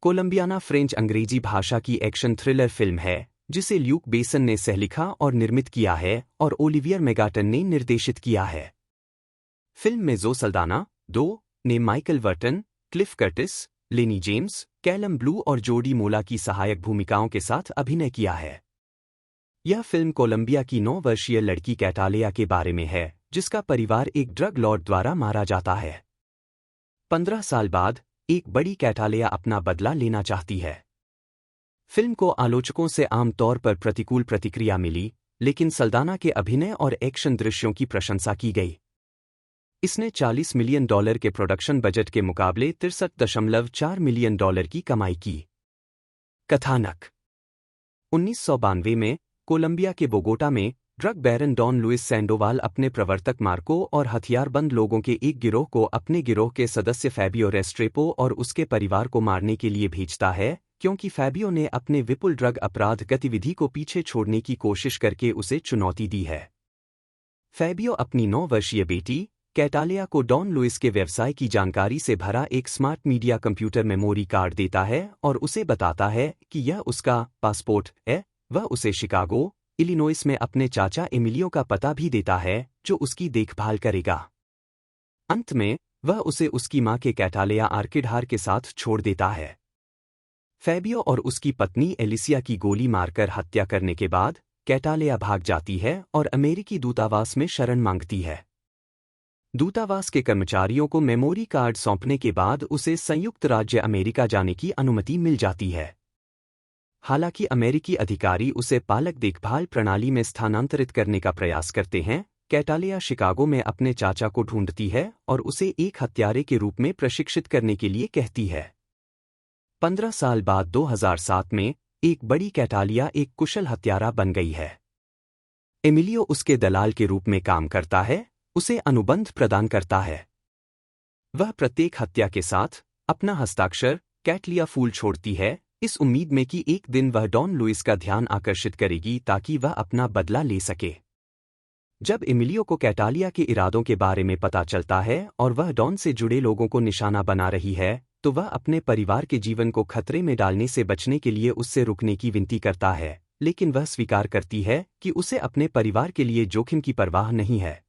कोलंबियाना French अंग्रेजी भाषा की एक्शन थ्रिलर फिल्म है जिसे ल्यूक बेसन ने सहलिखा और निर्मित किया है और ओलिवियर मेगाटन ने निर्देशित किया है। फिल्म में ज़ो सल्दाना, ने माइकल वर्टन, क्लिफ कर्टिस, लेनी जेम्स, कैलम ब्लू और जोडी मोला की सहायक भूमिकाओं के साथ अभिनय किया है। यह फिल्म कोलंबिया की 9 वर्षीय लड़की कैटालिया के बारे में है जिसका परिवार एक ड्रग लॉर्ड द्वारा मारा जाता है। 15 साल बाद एक बड़ी कैटालिया अपना बदला लेना चाहती है। फिल्म को आलोचकों से आम तौर पर प्रतिकूल प्रतिक्रिया मिली, लेकिन सल्दाना के अभिनय और एक्शन दृश्यों की प्रशंसा की गई। इसने $40 मिलियन के प्रोडक्शन बजट के मुकाबले $63.4 मिलियन की कमाई की। कथानक 1992 में कोलंबिया के बोगोटा में ड्रग बैरन डॉन लुइस सैंडोवाल अपने प्रवर्तक मार्को और हथियारबंद लोगों के एक गिरोह को अपने गिरोह के सदस्य फैबियो रेस्ट्रेपो और उसके परिवार को मारने के लिए भेजता है, क्योंकि फैबियो ने अपने विपुल ड्रग अपराध गतिविधि को पीछे छोड़ने की कोशिश करके उसे चुनौती दी है। फैबियो अपनी 9 वर्षीय बेटी कैटालिया को डॉन लुइस के व्यवसाय की जानकारी से भरा एक smart media computer memory card देता है और उसे बताता है कि यह उसका पासपोर्ट है। वह उसे शिकागो, इलिनोइस में अपने चाचा एमिलियो का पता भी देता है जो उसकी देखभाल करेगा। अंत में वह उसे उसकी मां के कैटालिया आर्किडहार के साथ छोड़ देता है। फैबियो और उसकी पत्नी एलिसिया की गोली मारकर हत्या करने के बाद कैटालिया भाग जाती है और अमेरिकी दूतावास में शरण मांगती है। दूतावास के कर्मचारियों को मेमोरी कार्ड सौंपने के बाद उसे संयुक्त राज्य अमेरिका जाने की अनुमति मिल जाती है। हालांकि अमेरिकी अधिकारी उसे पालक देखभाल प्रणाली में स्थानांतरित करने का प्रयास करते हैं। कैटालिया शिकागो में अपने चाचा को ढूंढती है और उसे एक हत्यारे के रूप में प्रशिक्षित करने के लिए कहती है। 15 साल बाद 2007 में एक बड़ी कैटालिया एक कुशल हत्यारा बन गई है। एमिलियो उसके दलाल के रूप में काम करता है, उसे अनुबंध प्रदान करता है। वह प्रत्येक हत्या के साथ अपना हस्ताक्षर कैटलिया फूल छोड़ती है, इस उम्मीद में कि एक दिन वह डॉन लुइस का ध्यान आकर्षित करेगी ताकि वह अपना बदला ले सके। जब एमिलियो को कैटालिया के इरादों के बारे में पता चलता है और वह डॉन से जुड़े लोगों को निशाना बना रही है, तो वह अपने परिवार के जीवन को खतरे में डालने से बचने के लिए उससे रुकने की विनती करता है, लेकिन वह स्वीकार करती है कि उसे अपने परिवार के लिए जोखिम की परवाह नहीं है।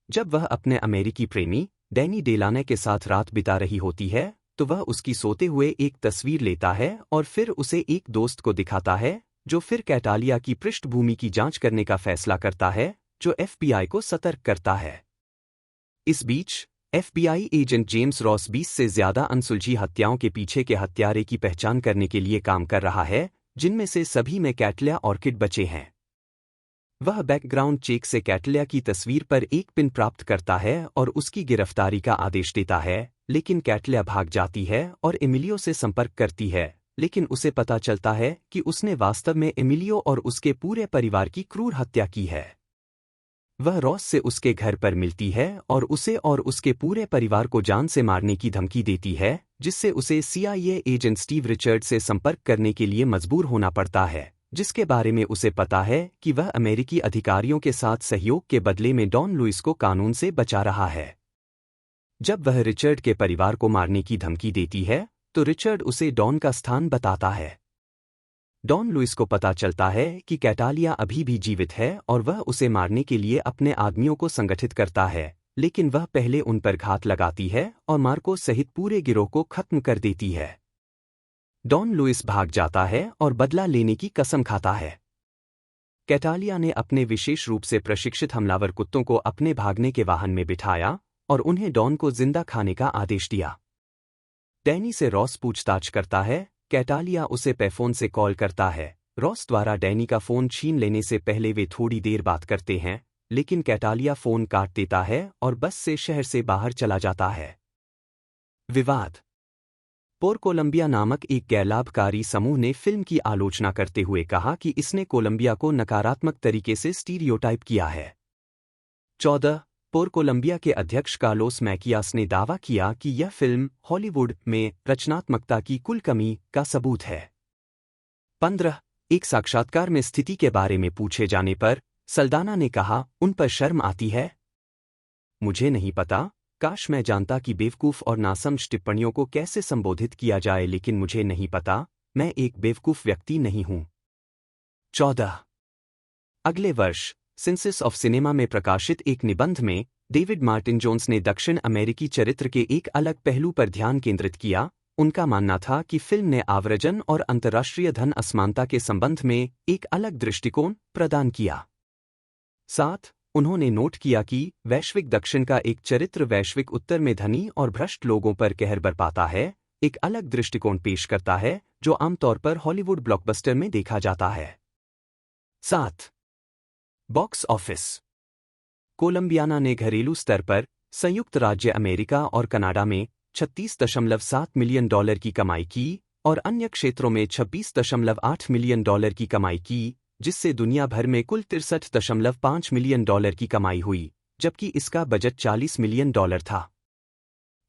जब वह अपने अमेरिकी प्रेमी डैनी डेलाने के साथ रात बिता रही होती है, तो वह उसकी सोते हुए एक तस्वीर लेता है और फिर उसे एक दोस्त को दिखाता है, जो फिर कैटालिया की पृष्ठभूमि की जांच करने का फैसला करता है, जो FBI को सतर्क करता है। इस बीच FBI एजेंट जेम्स रॉस 20 से ज्यादा अनसुलझी हत्याओं के पीछे के हत्यारे की पहचान करने के लिए काम कर रहा है, जिनमें से सभी में कैटलिया ऑर्किड बचे हैं। वह बैकग्राउंड चेक से कैटलिया की तस्वीर पर एक पिन प्राप्त करता है और उसकी गिरफ्तारी का आदेश देता है, लेकिन कैटलिया भाग जाती है और एमिलियो से संपर्क करती है, लेकिन उसे पता चलता है कि उसने वास्तव में एमिलियो और उसके पूरे परिवार की क्रूर हत्या की है। वह रॉस से उसके घर पर मिलती है और उसे और उसके पूरे परिवार को जान से मारने की धमकी देती है, जिससे उसे CIA एजेंट स्टीव रिचर्ड से संपर्क करने के लिए मजबूर होना पड़ता है, जिसके बारे में उसे पता है कि वह अमेरिकी अधिकारियों के साथ सहयोग के बदले में डॉन लुइस को कानून से बचा रहा है। जब वह रिचर्ड के परिवार को मारने की धमकी देती है, तो रिचर्ड उसे डॉन का स्थान बताता है। डॉन लुइस को पता चलता है कि कैटालिया अभी भी जीवित है और वह उसे मारने के लिए अपने आदमियों को संगठित करता है, लेकिन वह पहले उन पर घात लगाती है और मार्को सहित पूरे गिरोह को खत्म कर देती है। डॉन लुइस भाग जाता है और बदला लेने की कसम खाता है। कैटालिया ने अपने विशेष रूप से प्रशिक्षित हमलावर कुत्तों को अपने भागने के वाहन में बिठाया और उन्हें डॉन को जिंदा खाने का आदेश दिया। डैनी से रॉस पूछताछ करता है, कैटालिया उसे पेफोन से कॉल करता है। रॉस द्वारा डैनी का फोन छीन लेने से पहले वे थोड़ी देर बात करते हैं, लेकिन कैटालिया फोन काट देता है और बस से शहर से बाहर चला जाता है। विवाद। पोर कोलंबिया नामक एक गैरलाभकारी समूह ने फिल्म की आलोचना करते हुए कहा कि इसने कोलंबिया को नकारात्मक तरीके से स्टीरियोटाइप किया है। 14 पोर कोलंबिया के अध्यक्ष कार्लोस मैकियास ने दावा किया कि यह फिल्म हॉलीवुड में रचनात्मकता की कुल कमी का सबूत है। 15 एक साक्षात्कार में स्थिति के बारे में पूछे जाने पर सल्दाना ने कहा, उन पर शर्म आती है? मुझे नहीं पता, काश मैं जानता कि बेवकूफ़ और नासमझ टिप्पणियों को कैसे संबोधित किया जाए, लेकिन मुझे नहीं पता। मैं एक बेवकूफ़ व्यक्ति नहीं हूँ। 14 अगले वर्ष सेंसस ऑफ सिनेमा में प्रकाशित एक निबंध में डेविड मार्टिन जोन्स ने दक्षिण अमेरिकी चरित्र के एक अलग पहलू पर ध्यान केंद्रित किया। उनका मानना था कि फिल्म ने आव्रजन और अंतर्राष्ट्रीय धन असमानता के संबंध में एक अलग दृष्टिकोण प्रदान किया। 7 उन्होंने नोट किया कि वैश्विक दक्षिण का एक चरित्र वैश्विक उत्तर में धनी और भ्रष्ट लोगों पर कहर बरपाता है, एक अलग दृष्टिकोण पेश करता है जो आमतौर पर हॉलीवुड ब्लॉकबस्टर में देखा जाता है। 7 बॉक्स ऑफिस। कोलंबियाना ने घरेलू स्तर पर संयुक्त राज्य अमेरिका और कनाडा में $36.7 मिलियन की कमाई की और अन्य क्षेत्रों में $26.8 मिलियन की कमाई की, जिससे दुनिया भर में कुल $63.5 मिलियन की कमाई हुई, जबकि इसका बजट $40 मिलियन था।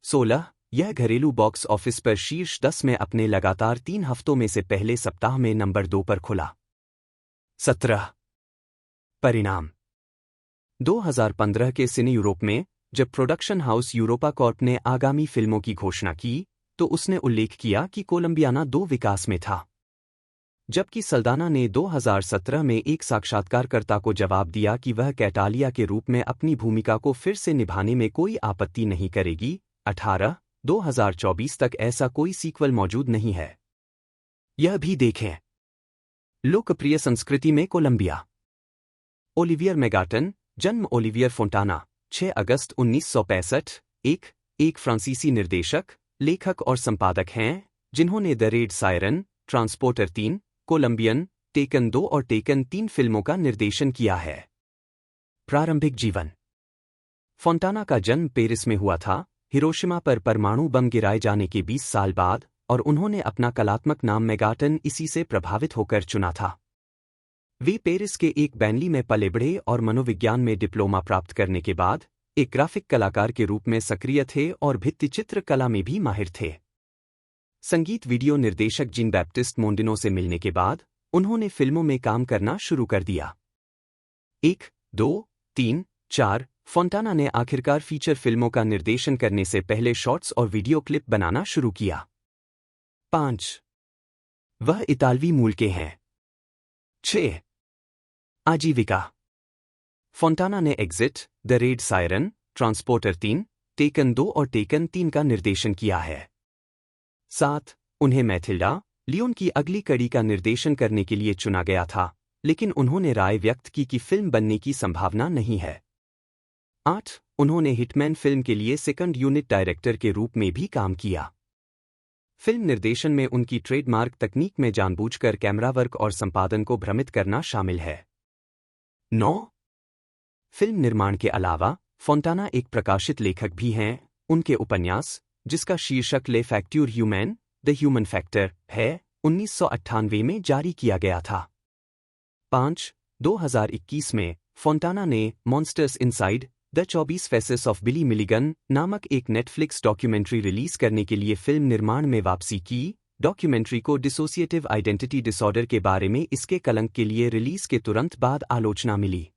16 यह घरेलू बॉक्स ऑफिस पर शीर्ष 10 में अपने लगातार 3 हफ्तों में से पहले सप्ताह में नंबर 2 पर खुला। 17 परिणाम। 2015 के सिने यूरोप में जब प्रोडक्शन हाउस यूरोपा कॉर्प ने आगामी फिल्मों की घोषणा की, तो उसने उल्लेख किया कि कोलंबियाना 2 विकास में था। जबकि सल्दाना ने 2017 में एक साक्षात्कारकर्ता को जवाब दिया कि वह कैटालिया के रूप में अपनी भूमिका को फिर से निभाने में कोई आपत्ति नहीं करेगी। 18 2024 तक ऐसा कोई सीक्वल मौजूद नहीं है। यह भी देखें। लोकप्रिय संस्कृति में कोलंबिया। ओलिवियर मेगाटन, जन्म ओलिवियर फोंटाना, 6 अगस्त 1965, एक फ्रांसीसी निर्देशक, लेखक और संपादक हैं, जिन्होंने The Red Siren, Transporter 3, Colombian, Taken 2 और टेकन 3 फिल्मों का निर्देशन किया है। प्रारंभिक जीवन। फोंटाना का जन्म पेरिस में हुआ था, हिरोशिमा पर परमाणु बम गिराए जाने के 20 साल बाद, और उन्होंने अपना कलात्मक नाम मेगाटन इसी से प्रभावित होकर चुना था। वे पेरिस के एक बैंली में पले बढ़े और मनोविज्ञान में डिप्लोमा प्राप्त करने के बाद एक ग्राफिक कलाकार के रूप में सक्रिय थे और भित्तिचित्र कला में भी माहिर थे। संगीत वीडियो निर्देशक जीन बैप्टिस्ट मोंडिनो से मिलने के बाद उन्होंने फिल्मों में काम करना शुरू कर दिया। 1, 2, 3, 4 फोंटाना ने आखिरकार फीचर फिल्मों का निर्देशन करने से पहले शॉर्ट्स और वीडियो क्लिप बनाना शुरू किया। 5 वह इतालवी मूल के हैं। 6 आजीविका। फोंटाना ने exit, the Red Siren, Transporter 3, taken 2 और टेकन 3 का निर्देशन किया है। 7 उन्हें मैथिल्डा, लियोन की अगली कड़ी का निर्देशन करने के लिए चुना गया था, लेकिन उन्होंने राय व्यक्त की कि फिल्म बनने की संभावना नहीं है। 8 उन्होंने हिटमैन फिल्म के लिए सेकंड यूनिट डायरेक्टर के रूप में भी काम किया। फिल्म निर्देशन में उनकी ट्रेडमार्क तकनीक में जानबूझकर कैमरा वर्क और संपादन को भ्रमित करना शामिल है। 9 फिल्म निर्माण के अलावा फोंटाना एक प्रकाशित लेखक भी हैं। उनके उपन्यास, जिसका शीर्षक ले फैक्ट्यूर ह्यूमैन, द ह्यूमन फैक्टर है, 1998 में जारी किया गया था। 5 2021 में फोंटाना ने monsters inside, the 24 faces of Billy Milligan नामक एक नेटफ्लिक्स डॉक्यूमेंट्री रिलीज करने के लिए फिल्म निर्माण में वापसी की। डॉक्यूमेंट्री को डिसोसिएटिव आइडेंटिटी डिसऑर्डर के बारे में इसके कलंक के लिए रिलीज के तुरंत बाद आलोचना मिली।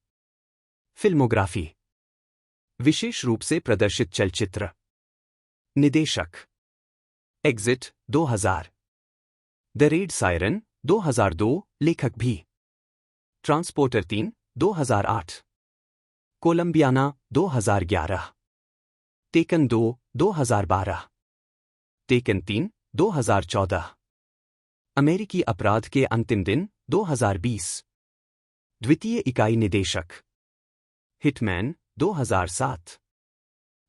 फिल्मोग्राफी। विशेष रूप से प्रदर्शित चलचित्र। निदेशक, एग्जिट 2000, द रेड सायरन 2002, लेखक भी, ट्रांसपोर्टर 3 2008, कोलंबियाना 2011, टेकन 2 2012, टेकन 3 2014, अमेरिकी अपराध के अंतिम दिन 2020, द्वितीय इकाई निदेशक, हिटमैन 2007,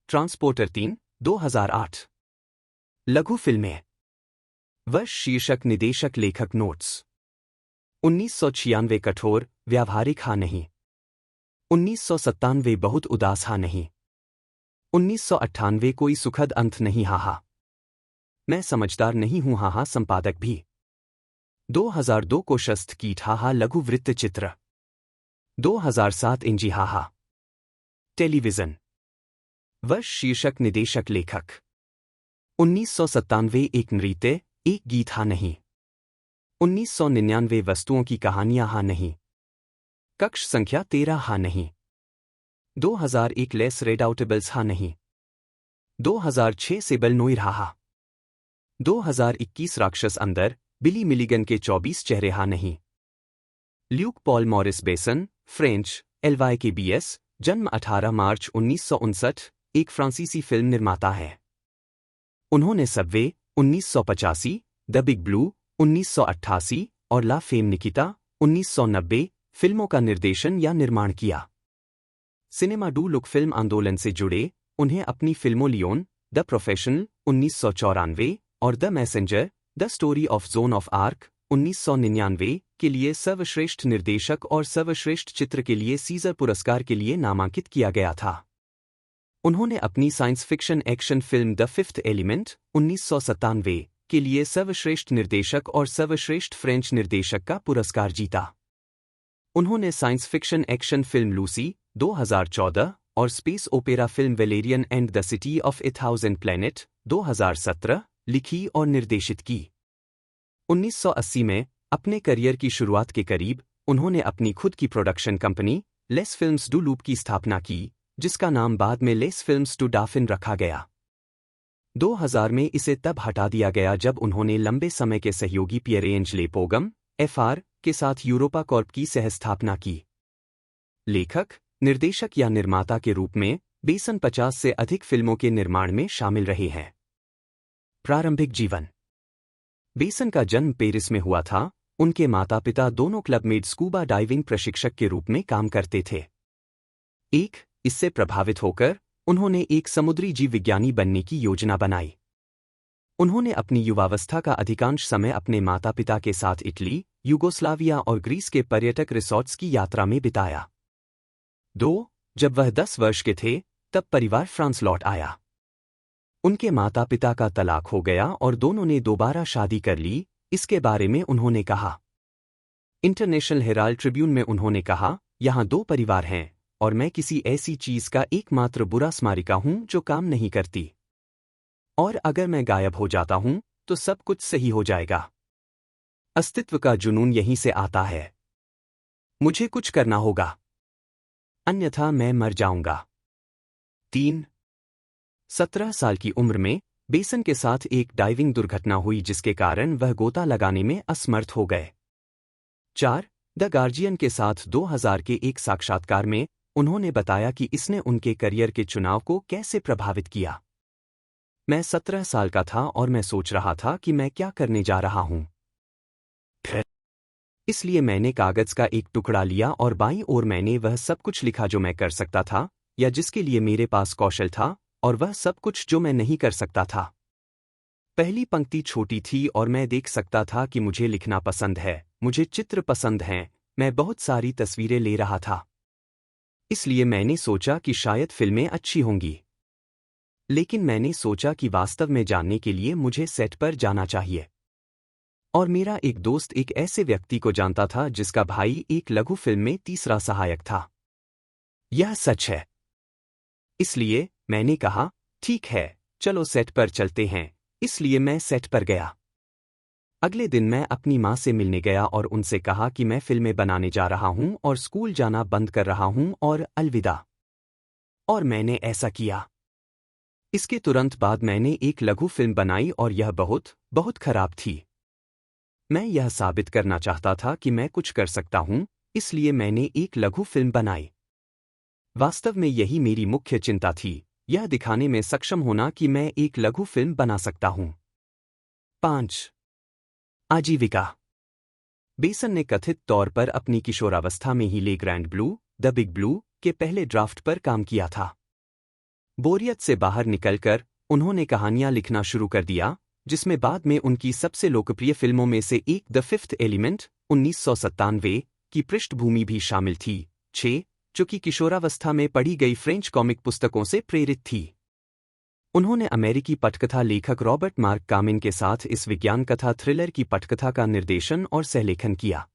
ट्रांसपोर्टर 3 2008, लघु फिल्में। वर्ष शीर्षक निदेशक लेखक नोट्स। 1996 कठोर व्यावहारिक हाँ नहीं। 1997 बहुत उदास हाँ नहीं। 1998 कोई सुखद अंत नहीं हाँ हाँ। मैं समझदार नहीं हूँ हाँ हाँ संपादक भी। 2002 को शस्त्र कीट हाँ हाँ लघु वृत्तचित्र। 2007 इंजी हाँ हाँ। टेलीविजन। वर्ष शीर्षक निदेशक लेखक। 1997 एक नृत्य एक गीत हाँ नहीं। 1999 वस्तुओं की कहानियां हाँ नहीं। कक्ष संख्या 13 हाँ नहीं। 2001 लेस रेडाउटेबल्स हाँ नहीं। 2006 से बेलनोई रहा। 2021 राक्षस अंदर, बिली मिलिगन के 24 चेहरे हाँ नहीं। ल्यूक पॉल मॉरिस बेसन, फ्रेंच, LYKBS, जन्म 18 मार्च 1959, एक फ्रांसीसी फिल्म निर्माता है। उन्होंने सबवे 1985, द बिग ब्लू 1988 और ला फेम निकिता 1990 फिल्मों का निर्देशन या निर्माण किया। सिनेमा डू लुक फिल्म आंदोलन से जुड़े उन्हें अपनी फिल्मों लियोन, द प्रोफेशनल 1994 और the messenger, the story of zone of arc 1999 के लिए सर्वश्रेष्ठ निर्देशक और सर्वश्रेष्ठ चित्र के लिए सीजर पुरस्कार के लिए नामांकित किया गया था। उन्होंने अपनी science fiction action film the Fifth Element 1997 के लिए सर्वश्रेष्ठ निर्देशक और सर्वश्रेष्ठ फ्रेंच निर्देशक का पुरस्कार जीता। उन्होंने science fiction action film Lucy 2014 और space opera film Valerian and the city of A thousand planet 2017 लिखी और निर्देशित की। 1980 में अपने करियर की शुरुआत के करीब उन्होंने अपनी खुद की production company less films do loop की स्थापना की, जिसका नाम बाद में लेस फिल्म्स टू डाफिन रखा गया। 2000 में इसे तब हटा दिया गया जब उन्होंने लंबे समय के सहयोगी पियरेंज पोगम FR के साथ यूरोपा कॉर्प की सहस्थापना की। लेखक, निर्देशक या निर्माता के रूप में बेसन 50 से अधिक फिल्मों के निर्माण में शामिल रहे हैं। प्रारंभिक जीवन। बेसन का जन्म पेरिस में हुआ था। उनके माता पिता दोनों क्लब में स्कूबा डाइविंग प्रशिक्षक के रूप में काम करते थे। इससे प्रभावित होकर उन्होंने एक समुद्री जीव विज्ञानी बनने की योजना बनाई। उन्होंने अपनी युवावस्था का अधिकांश समय अपने माता पिता के साथ इटली, यूगोस्लाविया और ग्रीस के पर्यटक रिसॉर्ट्स की यात्रा में बिताया। जब वह 10 वर्ष के थे, तब परिवार फ्रांस लौट आया। उनके माता पिता का तलाक हो गया और दोनों ने दोबारा शादी कर ली। इसके बारे में उन्होंने कहा। इंटरनेशनल हेराल्ड ट्रिब्यून में उन्होंने कहा, यहाँ 2 परिवार हैं और मैं किसी ऐसी चीज का एकमात्र बुरा स्मारिका हूं जो काम नहीं करती। और अगर मैं गायब हो जाता हूं तो सब कुछ सही हो जाएगा। अस्तित्व का जुनून यहीं से आता है। मुझे कुछ करना होगा, अन्यथा मैं मर जाऊंगा। 17 साल की उम्र में बेसन के साथ एक डाइविंग दुर्घटना हुई जिसके कारण वह गोता लगाने में असमर्थ हो गए। द गार्जियन के साथ 2000 के एक साक्षात्कार में उन्होंने बताया कि इसने उनके करियर के चुनाव को कैसे प्रभावित किया। मैं 17 साल का था और मैं सोच रहा था कि मैं क्या करने जा रहा हूं। इसलिए मैंने कागज का एक टुकड़ा लिया और बाईं ओर मैंने वह सब कुछ लिखा जो मैं कर सकता था या जिसके लिए मेरे पास कौशल था, और वह सब कुछ जो मैं नहीं कर सकता था। पहली पंक्ति छोटी थी और मैं देख सकता था कि मुझे लिखना पसंद है, मुझे चित्र पसंद हैं, मैं बहुत सारी तस्वीरें ले रहा था। इसलिए मैंने सोचा कि शायद फिल्में अच्छी होंगी। लेकिन मैंने सोचा कि वास्तव में जानने के लिए मुझे सेट पर जाना चाहिए। और मेरा एक दोस्त एक ऐसे व्यक्ति को जानता था जिसका भाई एक लघु फिल्म में तीसरा सहायक था। यह सच है। इसलिए मैंने कहा, ठीक है, चलो सेट पर चलते हैं। इसलिए मैं सेट पर गया। अगले दिन मैं अपनी माँ से मिलने गया और उनसे कहा कि मैं फिल्में बनाने जा रहा हूँ और स्कूल जाना बंद कर रहा हूँ और अलविदा। और मैंने ऐसा किया। इसके तुरंत बाद मैंने एक लघु फिल्म बनाई और यह बहुत, बहुत खराब थी। मैं यह साबित करना चाहता था कि मैं कुछ कर सकता हूँ, इसलिए मैंने एक लघु फिल्म बनाई। वास्तव में यही मेरी मुख्य चिंता थी, यह दिखाने में सक्षम होना कि मैं एक लघु फिल्म बना सकता हूँ। 5. आजीविका। बेसन ने कथित तौर पर अपनी किशोरावस्था में ही ले grand blue, the big blue के पहले ड्राफ्ट पर काम किया था। बोरियत से बाहर निकलकर उन्होंने कहानियां लिखना शुरू कर दिया, जिसमें बाद में उनकी सबसे लोकप्रिय फिल्मों में से एक द फिफ्थ एलिमेंट 1997 की पृष्ठभूमि भी शामिल थी। 6. जो कि किशोरावस्था में पढ़ी गई फ्रेंच कॉमिक पुस्तकों से प्रेरित थी। उन्होंने अमेरिकी पटकथा लेखक रॉबर्ट मार्क कामिन के साथ इस विज्ञान कथा थ्रिलर की पटकथा का निर्देशन और सहलेखन किया।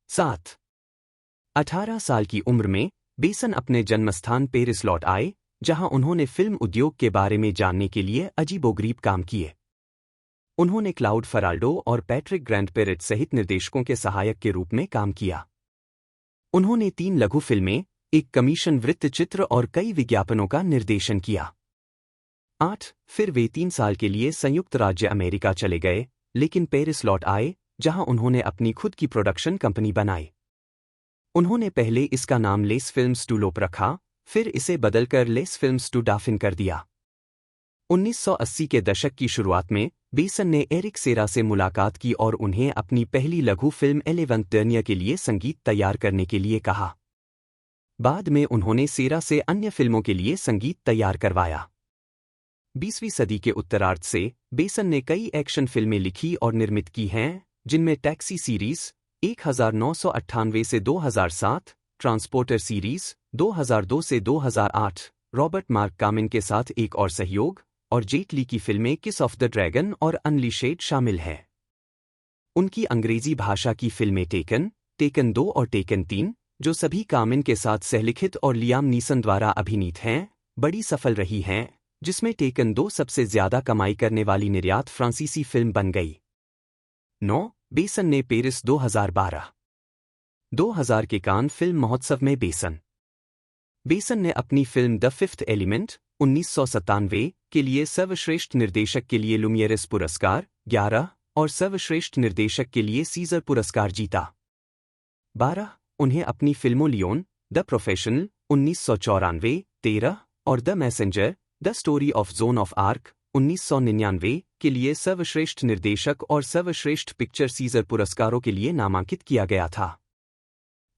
7. 18 साल की उम्र में बेसन अपने जन्मस्थान पेरिस लौट आए, जहां उन्होंने फिल्म उद्योग के बारे में जानने के लिए अजीबोगरीब काम किए। उन्होंने क्लाउड फराल्डो और पैट्रिक ग्रैंडपेरेट सहित निर्देशकों के सहायक के रूप में काम किया। उन्होंने 3 लघु फिल्में, एक कमीशन वृत्तचित्र और कई विज्ञापनों का निर्देशन किया। 8 फिर वे 3 साल के लिए संयुक्त राज्य अमेरिका चले गए, लेकिन पेरिस लौट आए, जहां उन्होंने अपनी खुद की प्रोडक्शन कंपनी बनाई। उन्होंने पहले इसका नाम लेस फिल्म्स टू लोप रखा, फिर इसे बदलकर लेस फिल्म्स टू डाफिन कर दिया। 1980 के दशक की शुरुआत में बेसन ने एरिक सेरा से मुलाकात की और उन्हें अपनी पहली लघु फिल्म एलेवेंथ डर्नियर के लिए संगीत तैयार करने के लिए कहा। बाद में उन्होंने सेरा से अन्य फिल्मों के लिए संगीत तैयार करवाया। 20वीं सदी के उत्तरार्ध से बेसन ने कई एक्शन फिल्में लिखी और निर्मित की हैं, जिनमें टैक्सी सीरीज 1998 से 2007, ट्रांसपोर्टर सीरीज 2002 से 2008, रॉबर्ट मार्क कामिन के साथ एक और सहयोग, और जेट ली की फिल्में किस ऑफ द ड्रैगन और अनलीशेड शामिल हैं। उनकी अंग्रेजी भाषा की फिल्में टेकन 2 और टेकन 3, जो सभी कामिन के साथ सहलिखित और लियाम नीसन द्वारा अभिनीत हैं, बड़ी सफल रही हैं, जिसमें टेकन 2 सबसे ज्यादा कमाई करने वाली निर्यात फ्रांसीसी फिल्म बन गई। 9 बेसन ने पेरिस 2000 के कान फिल्म महोत्सव में बेसन ने अपनी फिल्म द फिफ्थ एलिमेंट 1997 के लिए सर्वश्रेष्ठ निर्देशक के लिए लुमियरेस पुरस्कार 11 और सर्वश्रेष्ठ निर्देशक के लिए सीजर पुरस्कार जीता। 12 उन्हें अपनी फिल्मों लियोन, द प्रोफेशनल 1994, 13 और the messenger, the story of zone of arc 1999 के लिए सर्वश्रेष्ठ निर्देशक और सर्वश्रेष्ठ पिक्चर सीजर पुरस्कारों के लिए नामांकित किया गया था।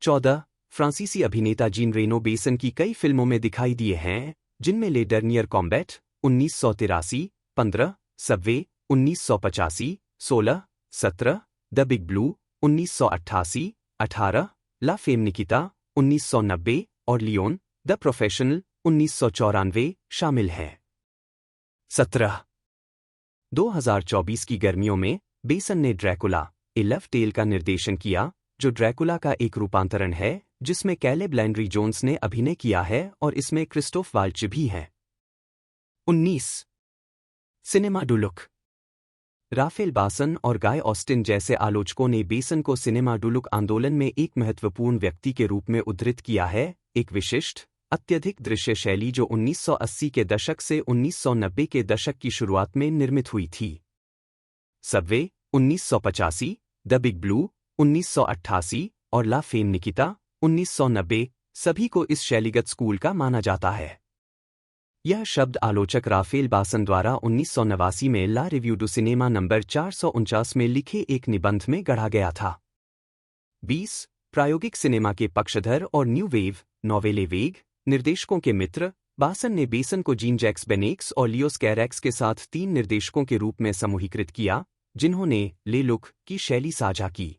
14 फ्रांसीसी अभिनेता जीन रेनो बेसन की कई फिल्मों में दिखाई दिए हैं, जिनमें Le Dernier Combat 1983, 15 subway 1985, 16, 17 the big blue 1988, 18 La Femme Nikita 1990 और लियोन द प्रोफेशनल 1994 शामिल हैं। 17 2024 की गर्मियों में बेसन ने ड्रैकुला ए लव टेल का निर्देशन किया, जो ड्रैकुला का एक रूपांतरण है जिसमें कैलेब लैंड्री जोन्स ने अभिनय किया है और इसमें क्रिस्टोफ वाल्च भी हैं। 19 सिनेमा डुलुक राफेल बासन और गाय ऑस्टिन जैसे आलोचकों ने बेसन को सिनेमा डुलुक आंदोलन में एक महत्वपूर्ण व्यक्ति के रूप में उद्धृत किया है, एक विशिष्ट, अत्यधिक दृश्य शैली जो 1980 के दशक से 1990 के दशक की शुरुआत में निर्मित हुई थी। सबवे 1985, द बिग ब्लू 1988 और ला फेम निकिता 1990 सभी को इस शैलीगत स्कूल का माना जाता है। यह शब्द आलोचक राफेल बासन द्वारा 1989 में ला रिव्यू डू सिनेमा नंबर 449 में लिखे एक निबंध में गढ़ा गया था। 20 प्रायोगिक सिनेमा के पक्षधर और न्यू वेव नोवेले वेग निर्देशकों के मित्र बासन ने बेसन को जीन जैक्स बेनेक्स और लियोस कैरेक्स के साथ 3 निर्देशकों के रूप में समूहीकृत किया, जिन्होंने ले लुक की शैली साझा की।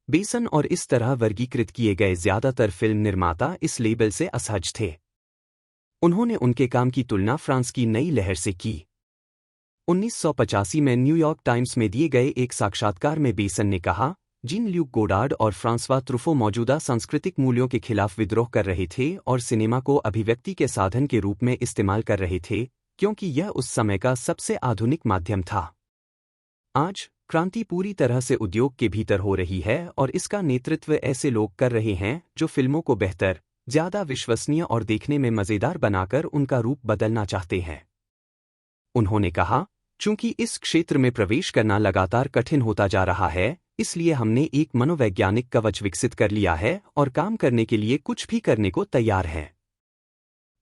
बेसन और इस तरह वर्गीकृत किए गए ज्यादातर फिल्म निर्माता इस लेबल से असहज थे। उन्होंने उनके काम की तुलना फ्रांस की नई लहर से की। 1985 में न्यूयॉर्क टाइम्स में दिए गए एक साक्षात्कार में बेसन ने कहा, जीन ल्यूक गोडार्ड और फ्रांसवा ट्रुफो मौजूदा सांस्कृतिक मूल्यों के खिलाफ विद्रोह कर रहे थे और सिनेमा को अभिव्यक्ति के साधन के रूप में इस्तेमाल कर रहे थे, क्योंकि यह उस समय का सबसे आधुनिक माध्यम था। आज क्रांति पूरी तरह से उद्योग के भीतर हो रही है और इसका नेतृत्व ऐसे लोग कर रहे हैं जो फिल्मों को बेहतर, ज्यादा विश्वसनीय और देखने में मजेदार बनाकर उनका रूप बदलना चाहते हैं। उन्होंने कहा, चूंकि इस क्षेत्र में प्रवेश करना लगातार कठिन होता जा रहा है, इसलिए हमने एक मनोवैज्ञानिक कवच विकसित कर लिया है और काम करने के लिए कुछ भी करने को तैयार हैं।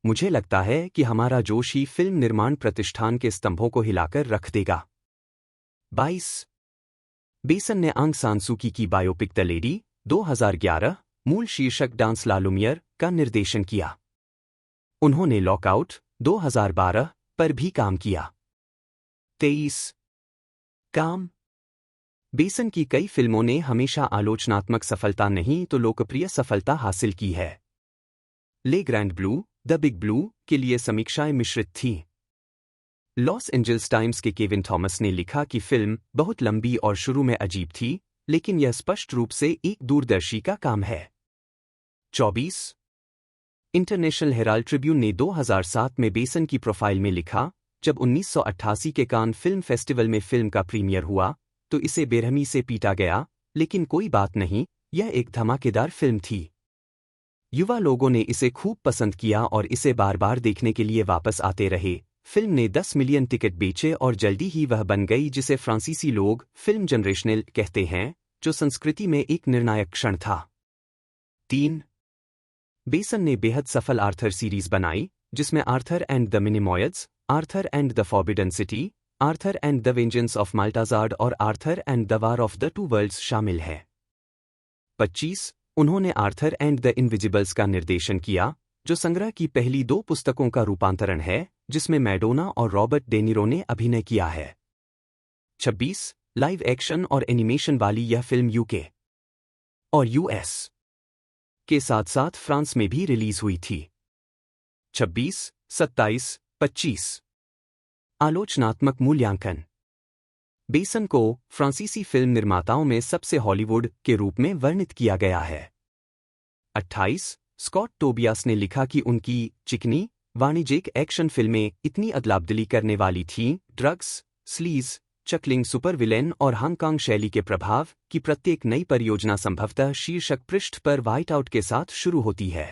मुझे लगता है कि हमारा जोश ही फिल्म निर्माण प्रतिष्ठान के स्तंभों को हिलाकर रख देगा। 22 बेसन ने आंग सान सूकी की बायोपिक द लेडी 2011 मूल शीर्षक डांस ला लुमियर का निर्देशन किया। उन्होंने लॉकआउट 2012 पर भी काम किया। 23 काम बेसन की कई फिल्मों ने हमेशा आलोचनात्मक सफलता नहीं तो लोकप्रिय सफलता हासिल की है। ले grand blue, the big blue के लिए समीक्षाएं मिश्रित थीं। लॉस एंजल्स टाइम्स के केविन थॉमस ने लिखा कि फिल्म बहुत लंबी और शुरू में अजीब थी, लेकिन यह स्पष्ट रूप से एक दूरदर्शी का काम है। 24 इंटरनेशनल हेराल्ड ट्रिब्यून ने 2007 में बेसन की प्रोफाइल में लिखा, जब 1988 के कान फिल्म फेस्टिवल में फिल्म का प्रीमियर हुआ तो इसे बेरहमी से पीटा गया, लेकिन कोई बात नहीं, यह एक धमाकेदार फिल्म थी। युवा लोगों ने इसे खूब पसंद किया और इसे बार बार देखने के लिए वापस आते रहे। फिल्म ने 10 मिलियन टिकट बेचे और जल्दी ही वह बन गई जिसे फ्रांसीसी लोग फिल्म जनरेशनल कहते हैं, जो संस्कृति में एक निर्णायक क्षण था। 3. बेसन ने बेहद सफल आर्थर सीरीज बनाई, जिसमें Arthur and the Minimoys, Arthur and the forbidden city, Arthur and the vengeance of Maltazard और Arthur and the war of the two worlds शामिल है। 25. उन्होंने आर्थर एंड द इनविजिबल्स का निर्देशन किया, जो संग्रह की पहली 2 पुस्तकों का रूपांतरण है, जिसमें मैडोना और रॉबर्ट डेनिरो ने अभिनय किया है। 26. लाइव एक्शन और एनिमेशन वाली यह फिल्म यूके और यूएस के साथ साथ फ्रांस में भी रिलीज हुई थी। 26, 27, 25. आलोचनात्मक मूल्यांकन। बेसन को फ्रांसीसी फिल्म निर्माताओं में सबसे हॉलीवुड के रूप में वर्णित किया गया है। 28. स्कॉट टोबियास ने लिखा कि उनकी चिकनी, वाणिज्यिक एक्शन फिल्में इतनी अदलाबदली करने वाली थीं, ड्रग्स, स्लीज, चकलिंग सुपर विलेन और हांगकांग शैली के प्रभाव की प्रत्येक नई परियोजना संभवतः शीर्षक पृष्ठ पर व्हाइट आउट के साथ शुरू होती है।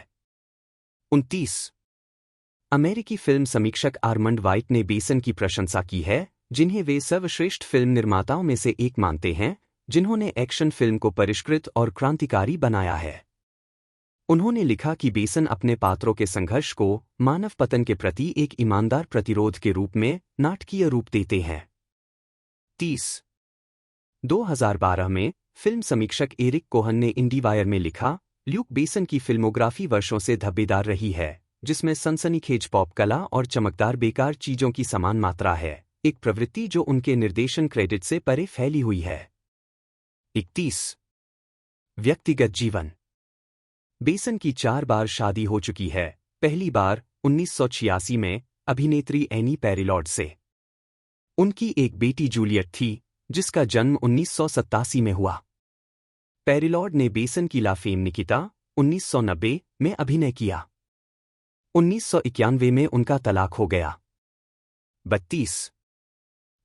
29. अमेरिकी फिल्म समीक्षक आर्मंड वाइट ने बेसन की प्रशंसा की है, जिन्हें वे सर्वश्रेष्ठ फिल्म निर्माताओं में से एक मानते हैं, जिन्होंने एक्शन फिल्म को परिष्कृत और क्रांतिकारी बनाया है। उन्होंने लिखा कि बेसन अपने पात्रों के संघर्ष को मानव पतन के प्रति एक ईमानदार प्रतिरोध के रूप में नाटकीय रूप देते हैं। 30. 2012 में फिल्म समीक्षक एरिक कोहन ने इंडीवायर में लिखा, ल्यूक बेसन की फिल्मोग्राफी वर्षों से धब्बेदार रही है, जिसमें सनसनीखेज पॉप कला और चमकदार बेकार चीजों की समान मात्रा है, एक प्रवृत्ति जो उनके निर्देशन क्रेडिट से परे फैली हुई है। 31. व्यक्तिगत जीवन। बेसन की 4 बार शादी हो चुकी है, पहली बार 1986 में अभिनेत्री एनी पैरिलॉड से। उनकी एक बेटी जूलियट थी, जिसका जन्म 1987 में हुआ। पैरिलॉड ने बेसन की ला फेम निकिता 1990 में अभिनय किया। 1991 में उनका तलाक हो गया। 32.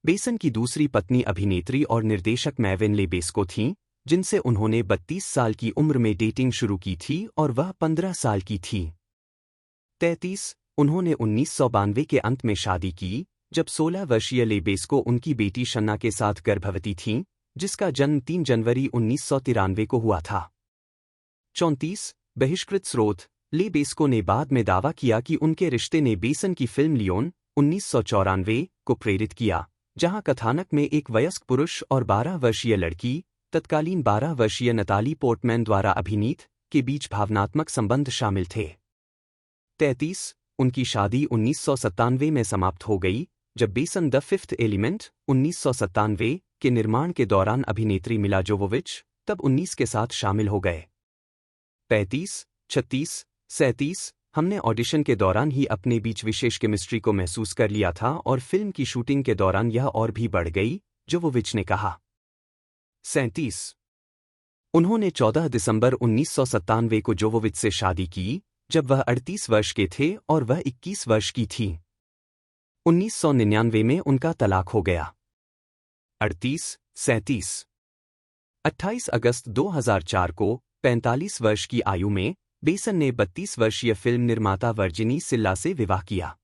बेसन की दूसरी पत्नी अभिनेत्री और निर्देशक मैविन लेबेस्को थीं, जिनसे उन्होंने 32 साल की उम्र में डेटिंग शुरू की थी और वह 15 साल की थी। 33. उन्होंने 1992 के अंत में शादी की, जब 16 वर्षीय लेबेस्को उनकी बेटी शन्ना के साथ गर्भवती थीं, जिसका जन्म 3 जनवरी 1993 को हुआ था। 34. बहिष्कृत स्रोत। लेबेस्को ने बाद में दावा किया कि उनके रिश्ते ने बेसन की फिल्म लियोन 1994 को प्रेरित किया, जहां कथानक में एक वयस्क पुरुष और 12 वर्षीय लड़की, तत्कालीन 12 वर्षीय नताली पोर्टमैन द्वारा अभिनीत, के बीच भावनात्मक संबंध शामिल थे। 33. उनकी शादी 1997 में समाप्त हो गई, जब बेसन द फिफ्थ एलिमेंट 1997 के निर्माण के दौरान अभिनेत्री मिला जोवोविच तब 19 के साथ शामिल हो गए। 35, 36, 37. हमने ऑडिशन के दौरान ही अपने बीच विशेष केमिस्ट्री को महसूस कर लिया था और फिल्म की शूटिंग के दौरान यह और भी बढ़ गई, जोवोविच ने कहा। 37. उन्होंने 14 दिसंबर 1997 को जोवोविच से शादी की, जब वह 38 वर्ष के थे और वह 21 वर्ष की थी। 1999 में उनका तलाक हो गया। 38, 37. 28 अगस्त 2004 को 45 वर्ष की आयु में बेसन ने 32 वर्षीय फिल्म निर्माता वर्जिनी सिल्ला से विवाह किया।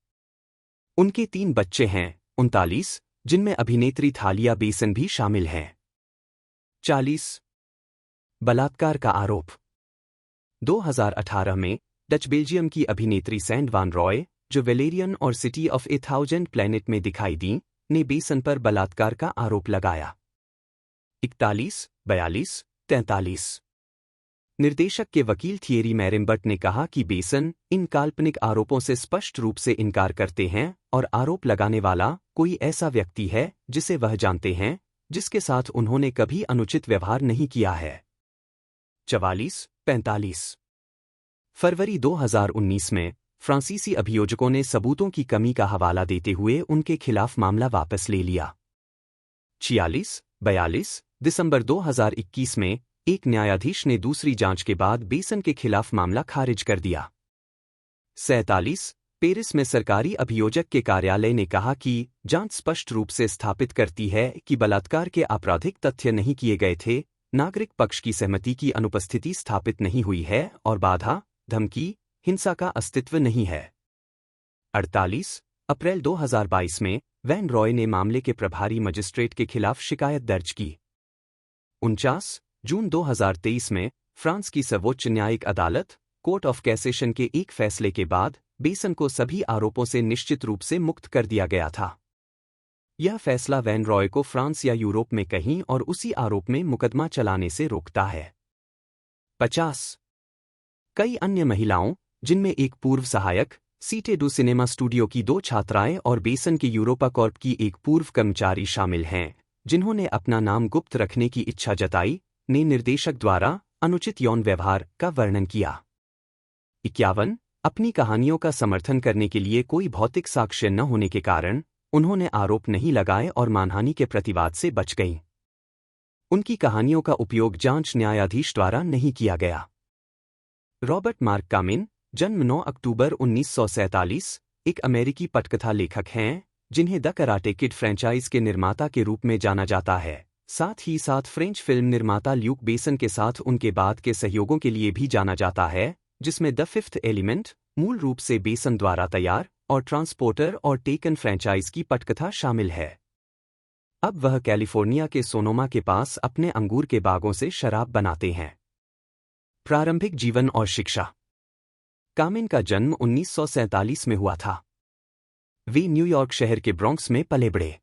उनके 3 बच्चे हैं, 39, जिनमें अभिनेत्री थालिया बेसन भी शामिल हैं। 40. बलात्कार का आरोप। 2018 में डच बेल्जियम की अभिनेत्री सैंड वान रॉय, जो वेलेरियन और city of A thousand planet में दिखाई दी, ने बेसन पर बलात्कार का आरोप लगाया। 41, 42, 43. निर्देशक के वकील थिएरी मैरिम्बर्ट ने कहा कि बेसन इन काल्पनिक आरोपों से स्पष्ट रूप से इनकार करते हैं और आरोप लगाने वाला कोई ऐसा व्यक्ति है जिसे वह जानते हैं, जिसके साथ उन्होंने कभी अनुचित व्यवहार नहीं किया है। 44, 45. फरवरी 2019 में फ्रांसीसी अभियोजकों ने सबूतों की कमी का हवाला देते हुए उनके खिलाफ मामला वापस ले लिया। 46, 42. दिसंबर 2021 में एक न्यायाधीश ने दूसरी जांच के बाद बेसन के खिलाफ मामला खारिज कर दिया। 47. पेरिस में सरकारी अभियोजक के कार्यालय ने कहा कि जांच स्पष्ट रूप से स्थापित करती है कि बलात्कार के आपराधिक तथ्य नहीं किए गए थे, नागरिक पक्ष की सहमति की अनुपस्थिति स्थापित नहीं हुई है और बाधा, धमकी, हिंसा का अस्तित्व नहीं है। 48. अप्रैल 2022 में वैन रॉय ने मामले के प्रभारी मजिस्ट्रेट के खिलाफ शिकायत दर्ज की। 49 जून 2023 में फ्रांस की सर्वोच्च न्यायिक अदालत कोर्ट ऑफ कैसेशन के एक फैसले के बाद बेसन को सभी आरोपों से निश्चित रूप से मुक्त कर दिया गया था। यह फैसला वैन रॉय को फ्रांस या यूरोप में कहीं और उसी आरोप में मुकदमा चलाने से रोकता है। 50 कई अन्य महिलाओं, जिनमें एक पूर्व सहायक, सीटे डू सिनेमा स्टूडियो की 2 छात्राएं और बेसन की यूरोपा कॉर्प की एक पूर्व कर्मचारी शामिल हैं, जिन्होंने अपना नाम गुप्त रखने की इच्छा जताई, ने निर्देशक द्वारा अनुचित यौन व्यवहार का वर्णन किया। 51 अपनी कहानियों का समर्थन करने के लिए कोई भौतिक साक्ष्य न होने के कारण उन्होंने आरोप नहीं लगाए और मानहानि के प्रतिवाद से बच गईं। उनकी कहानियों का उपयोग जांच न्यायाधीश द्वारा नहीं किया गया। रॉबर्ट मार्क कामिन, जन्म 9 अक्टूबर 1947, एक अमेरिकी पटकथा लेखक हैं, जिन्हें द कराटे किड फ्रेंचाइज के निर्माता के रूप में जाना जाता है। साथ ही साथ फ्रेंच फिल्म निर्माता ल्यूक बेसन के साथ उनके बाद के सहयोगों के लिए भी जाना जाता है, जिसमें द फिफ्थ एलिमेंट, मूल रूप से बेसन द्वारा तैयार, और ट्रांसपोर्टर और टेकन फ्रेंचाइज की पटकथा शामिल है। अब वह कैलिफोर्निया के सोनोमा के पास अपने अंगूर के बागों से शराब बनाते हैं। प्रारंभिक जीवन और शिक्षा। कामिन का जन्म 1947 में हुआ था। वे न्यूयॉर्क शहर के ब्रॉन्क्स में पले बढ़े।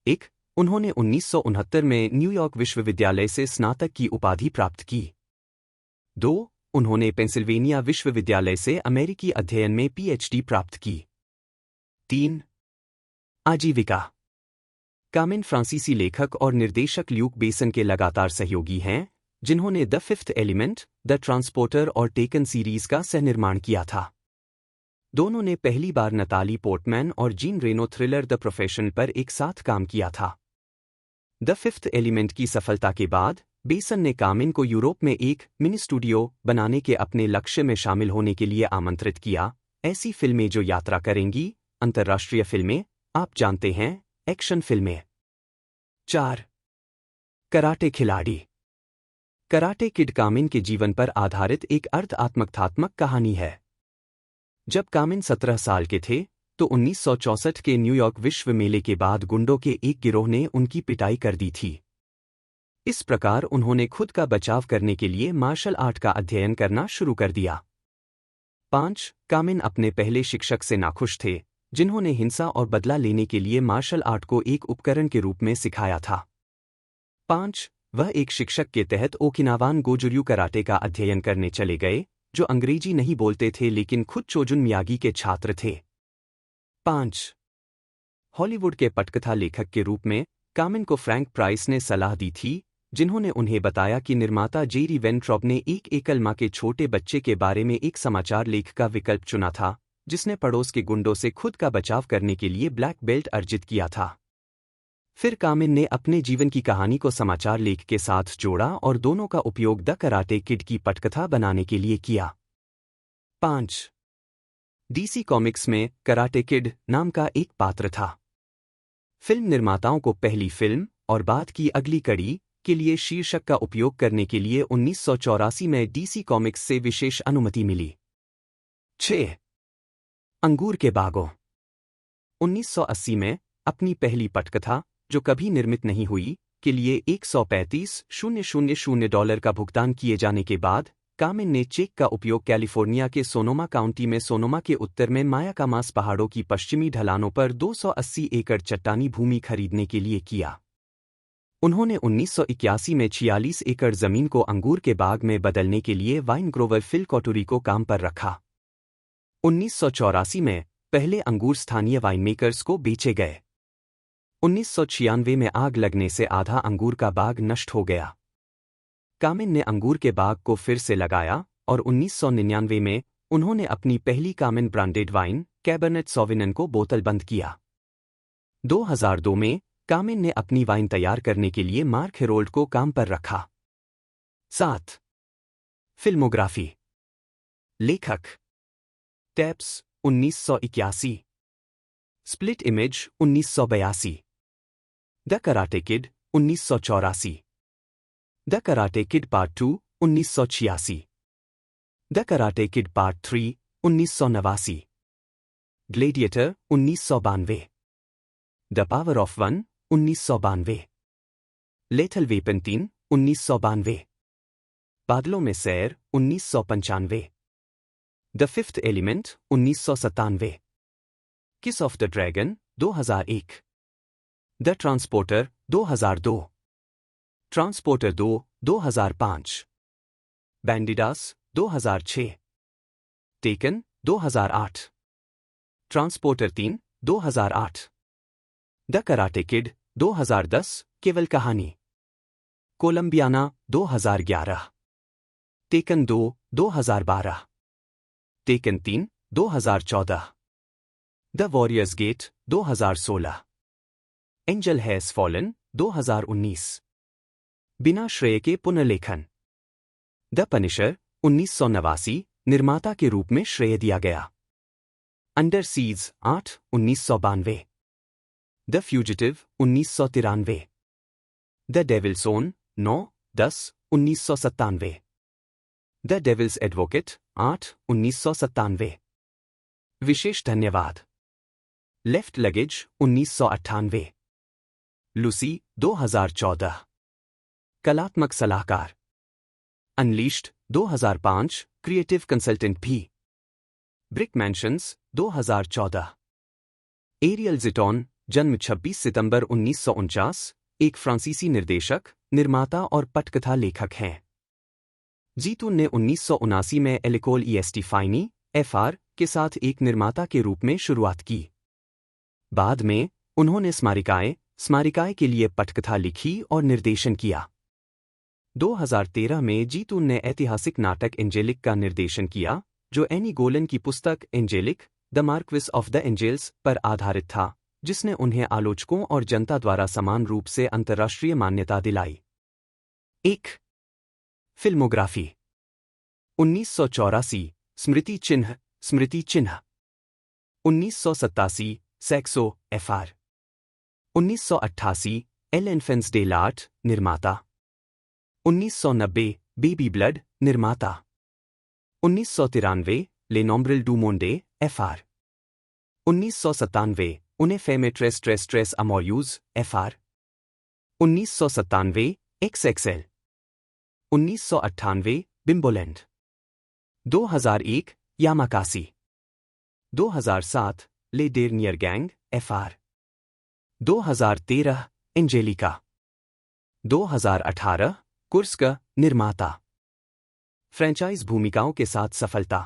1 उन्होंने 1969 में न्यूयॉर्क विश्वविद्यालय से स्नातक की उपाधि प्राप्त की। 2 उन्होंने पेंसिल्वेनिया विश्वविद्यालय से अमेरिकी अध्ययन में पीएचडी प्राप्त की। 3 आजीविका। कामिन फ्रांसीसी लेखक और निर्देशक ल्यूक बेसन के लगातार सहयोगी हैं, जिन्होंने The Fifth Element, The Transporter और टेकन सीरीज का सहनिर्माण किया था। दोनों ने पहली बार नताली पोर्टमैन और Jean Reno thriller The Professional पर एक साथ काम किया था। द फिफ्थ एलिमेंट की सफलता के बाद बेसन ने कामिन को यूरोप में एक मिनी स्टूडियो बनाने के अपने लक्ष्य में शामिल होने के लिए आमंत्रित किया। ऐसी फिल्में जो यात्रा करेंगी, अंतर्राष्ट्रीय फिल्में, आप जानते हैं, एक्शन फिल्में। 4 कराटे खिलाड़ी। कराटे किड कामिन के जीवन पर आधारित एक अर्ध-आत्मकथात्मक कहानी है। जब कामिन 17 साल के थे, तो 1964 के न्यूयॉर्क विश्व मेले के बाद गुंडों के एक गिरोह ने उनकी पिटाई कर दी थी। इस प्रकार उन्होंने खुद का बचाव करने के लिए मार्शल आर्ट का अध्ययन करना शुरू कर दिया। 5 कामिन अपने पहले शिक्षक से नाखुश थे, जिन्होंने हिंसा और बदला लेने के लिए मार्शल आर्ट को एक उपकरण के रूप में सिखाया था। 5 वह एक शिक्षक के तहत ओकिनावान गोजुर्यू कराटे का अध्ययन करने चले गए, जो अंग्रेजी नहीं बोलते थे लेकिन खुद चोजुन मियागी के छात्र थे। 5 हॉलीवुड के पटकथा लेखक के रूप में कामिन को फ्रैंक प्राइस ने सलाह दी थी, जिन्होंने उन्हें बताया कि निर्माता जेरी वेंट्रॉब ने एक एकल मां के छोटे बच्चे के बारे में एक समाचार लेख का विकल्प चुना था, जिसने पड़ोस के गुंडों से खुद का बचाव करने के लिए ब्लैक बेल्ट अर्जित किया था। फिर कामिन ने अपने जीवन की कहानी को समाचार लेख के साथ जोड़ा और दोनों का उपयोग द कराटे किड की पटकथा बनाने के लिए किया। 5 डीसी कॉमिक्स में कराटे किड नाम का एक पात्र था। फिल्म निर्माताओं को पहली फिल्म और बाद की अगली कड़ी के लिए शीर्षक का उपयोग करने के लिए 1984 में डीसी कॉमिक्स से विशेष अनुमति मिली। 6 अंगूर के बागों। 1980 में अपनी पहली पटकथा, जो कभी निर्मित नहीं हुई, के लिए $135,000 का भुगतान किए जाने के बाद कामिन ने चेक का उपयोग कैलिफोर्निया के सोनोमा काउंटी में सोनोमा के उत्तर में मायाकामास पहाड़ों की पश्चिमी ढलानों पर 280 एकड़ चट्टानी भूमि खरीदने के लिए किया। उन्होंने 1981 में 46 एकड़ जमीन को अंगूर के बाग में बदलने के लिए वाइन ग्रोवर फिल कॉटुरी को काम पर रखा। 1984 में पहले अंगूर स्थानीय वाइन मेकर्स को बेचे गए। 1996 में आग लगने से आधा अंगूर का बाग नष्ट हो गया। कामिन ने अंगूर के बाग को फिर से लगाया और 1999 में उन्होंने अपनी पहली कामिन ब्रांडेड वाइन, कैबरनेट सॉविगनन को बोतलबंद किया। 2002 में कामिन ने अपनी वाइन तैयार करने के लिए मार्क हेरोल्ड को काम पर रखा। 7 फिल्मोग्राफी। लेखक taps 1981, split image 1982, the Karate kid 1984, the Karate kid part 2 1986, the Karate kid part 3 1989, gladiator 1992, the power of one 1992, lethal weapon 3 1992, बादलों में सैर 1995, the Fifth Element 1997, Kiss of the Dragon 2001, The Transporter 2002, Transporter 2 2005, Bandidas 2006, Taken 2008, Transporter 3 2008, The Karate Kid 2010 केवल कहानी, Colombiana 2011, Taken 2 2012, Taken 3 2014, The Warriors Gate 2016, Angel Has Fallen 2019, बिना श्रेय के पुनर्लेखन, the Punisher 1989 निर्माता के रूप में श्रेय दिया गया, Under Siege 8 1992, The Fugitive 1993, The Devil's Own 9-10 1997, The Devil's Advocate 8 1997, विशेष धन्यवाद, लेफ्ट लगेज 1998, लूसी 2014, कलात्मक सलाहकार, अनलीश्ड 2005 क्रिएटिव कंसल्टेंट भी, ब्रिक मैंशंस 2014, एरियल ज़िटॉन जन्म 26 सितंबर 1949 एक फ्रांसीसी निर्देशक, निर्माता और पटकथा लेखक हैं। जीतून ने 1979 में एलिकोल ईएसटी फाइनी एफआर के साथ एक निर्माता के रूप में शुरुआत की। बाद में उन्होंने स्मारिकाएं के लिए पटकथा लिखी और निर्देशन किया। 2013 में जीतून ने ऐतिहासिक नाटक एंजेलिक का निर्देशन किया, जो एनी गोलन की पुस्तक Angelique the Marquise of the Angels पर आधारित था, जिसने उन्हें आलोचकों और जनता द्वारा समान रूप से अंतर्राष्ट्रीय मान्यता दिलाई। 1. फिल्मोग्राफी 1984 स्मृति चिन्ह 1987 सैक्सो एफआर 1988 एल इन्फेंस डे लार्ट निर्माता 1990 बेबी ब्लड निर्माता 1993 ले नॉम्ब्रिल डू मोंडे एफआर 1997 उन्हें फेमे ट्रेस अमोर्यूज एफआर 1997 XXL 1998 बिम्बोलैंड 2001 यामाकासी 2007 ले डेर्नियर गैंग एफआर 2013 एंजेलिका 2018 कुर्स्क निर्माता। फ्रेंचाइज भूमिकाओं के साथ सफलता।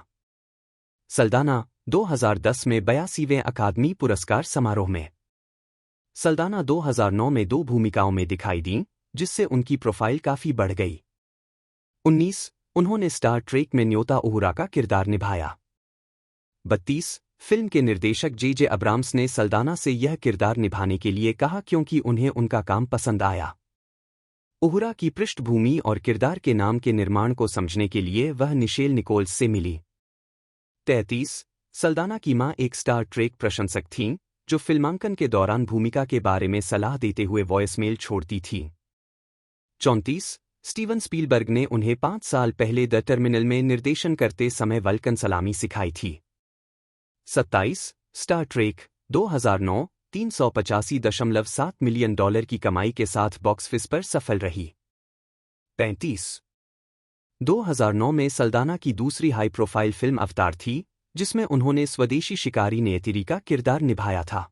सल्दाना 2010 में 82वें अकादमी पुरस्कार समारोह में। सल्दाना 2009 में 2 भूमिकाओं में दिखाई दीं, जिससे उनकी प्रोफाइल काफी बढ़ गई। 19 उन्होंने स्टार ट्रेक में न्योता ओहुरा का किरदार निभाया। 32 फिल्म के निर्देशक जे अब्राम्स ने सल्दाना से यह किरदार निभाने के लिए कहा क्योंकि उन्हें उनका काम पसंद आया। ओहुरा की पृष्ठभूमि और किरदार के नाम के निर्माण को समझने के लिए वह निशेल निकोल्स से मिली। 33 सल्दाना की मां एक स्टार ट्रेक प्रशंसक थीं, जो फिल्मांकन के दौरान भूमिका के बारे में सलाह देते हुए वॉइसमेल छोड़ती थीं। 34 स्टीवन स्पीलबर्ग ने उन्हें 5 साल पहले द टर्मिनल में निर्देशन करते समय वल्कन सलामी सिखाई थी। 27 स्टार ट्रेक 2009 $385.7 मिलियन की कमाई के साथ बॉक्स ऑफिस पर सफल रही। 35 2009 में सल्दाना की दूसरी हाई प्रोफाइल फिल्म अवतार थी, जिसमें उन्होंने स्वदेशी शिकारी नेयतिरी का किरदार निभाया था।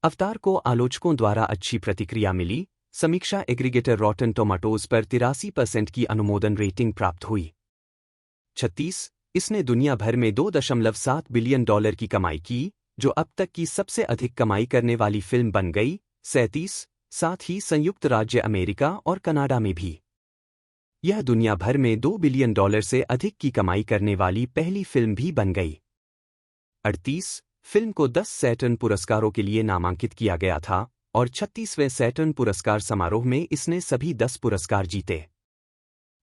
अवतार को आलोचकों द्वारा अच्छी प्रतिक्रिया मिली। समीक्षा एग्रीगेटर रॉटन टोमाटोज पर 83% की अनुमोदन रेटिंग प्राप्त हुई। 36 इसने दुनिया भर में $2.7 बिलियन की कमाई की, जो अब तक की सबसे अधिक कमाई करने वाली फिल्म बन गई। 37 साथ ही संयुक्त राज्य अमेरिका और कनाडा में भी यह दुनिया भर में $2 बिलियन से अधिक की कमाई करने वाली पहली फिल्म भी बन गई। 38 फिल्म को 10 सैटर्न पुरस्कारों के लिए नामांकित किया गया था और 36वें सैटर्न पुरस्कार समारोह में इसने सभी 10 पुरस्कार जीते।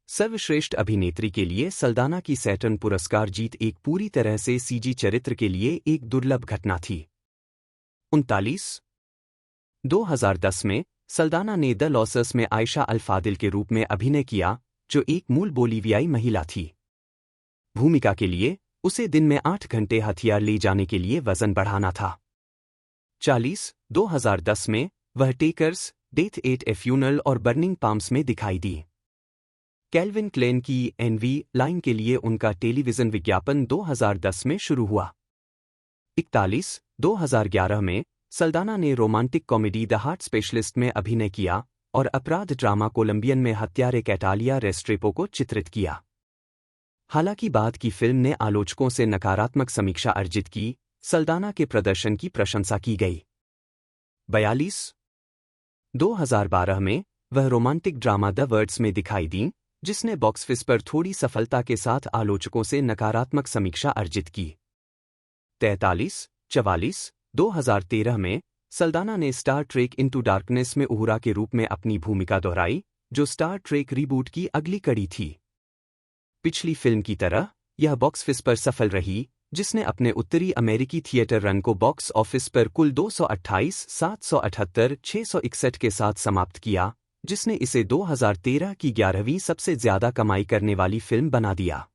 सर्वश्रेष्ठ अभिनेत्री के लिए सल्दाना की सैटर्न पुरस्कार जीत एक पूरी तरह से सीजी चरित्र के लिए एक दुर्लभ घटना थी। 39 2010 में सल्दाना ने द लॉसर्स में आयशा अल-फादिल के रूप में अभिनय किया, जो एक मूल बोलीवियाई महिला थी। भूमिका के लिए उसे दिन में 8 घंटे हथियार ले जाने के लिए वजन बढ़ाना था। 40, 2010 में वह टेकर्स, डेथ एट ए फ्यूनरल और बर्निंग पाम्स में दिखाई दी। कैल्विन क्लेन की एनवी लाइन के लिए उनका टेलीविजन विज्ञापन 2010 में शुरू हुआ। 41, 2011 में सल्दाना ने romantic comedy the heart specialist में अभिनय किया और अपराध ड्रामा कोलंबियन में हत्यारे कैटालिया रेस्ट्रेपो को चित्रित किया। हालांकि बाद की फिल्म ने आलोचकों से नकारात्मक समीक्षा अर्जित की, सल्दाना के प्रदर्शन की प्रशंसा की गई। 42, 2012 में वह रोमांटिक ड्रामा द वर्ड्स में दिखाई दी, जिसने बॉक्स ऑफिस पर थोड़ी सफलता के साथ आलोचकों से नकारात्मक समीक्षा अर्जित की। 43, 44, 2013 में सल्दाना ने स्टार ट्रेक इनटू डार्कनेस में uhura के रूप में अपनी भूमिका दोहराई, जो स्टार ट्रेक रीबूट की अगली कड़ी थी। पिछली फिल्म की तरह यह बॉक्स ऑफिस पर सफल रही, जिसने अपने उत्तरी अमेरिकी थिएटर रन को बॉक्स ऑफिस पर कुल 228, 778, 661 के साथ समाप्त किया, जिसने इसे 2013 की 11वीं सबसे ज्यादा कमाई करने वाली फिल्म बना दिया।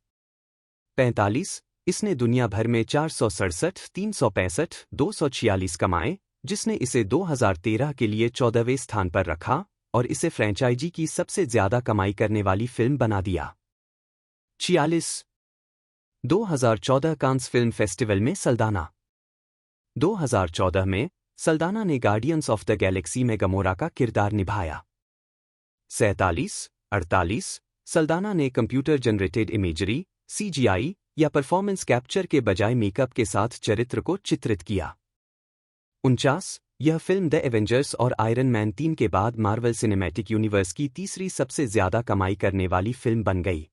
45, इसने दुनिया भर में 467, 365, 246 कमाए, जिसने इसे 2013 के लिए 14वें स्थान पर रखा और इसे फ्रेंचाइजी की सबसे ज्यादा कमाई करने वाली फिल्म बना दिया। 46, 2014 कांस फिल्म फेस्टिवल में सल्दाना। 2014 में सल्दाना ने गार्डियंस ऑफ द गैलेक्सी में गमोरा का किरदार निभाया। 47, 48, सल्दाना ने कंप्यूटर जनरेटेड इमेजरी, CGI या परफॉर्मेंस कैप्चर के बजाय मेकअप के साथ चरित्र को चित्रित किया। 49, यह फिल्म द एवेंजर्स और आयरन मैन 3 के बाद मार्वल सिनेमैटिक यूनिवर्स की तीसरी सबसे ज्यादा कमाई करने वाली फिल्म बन गई।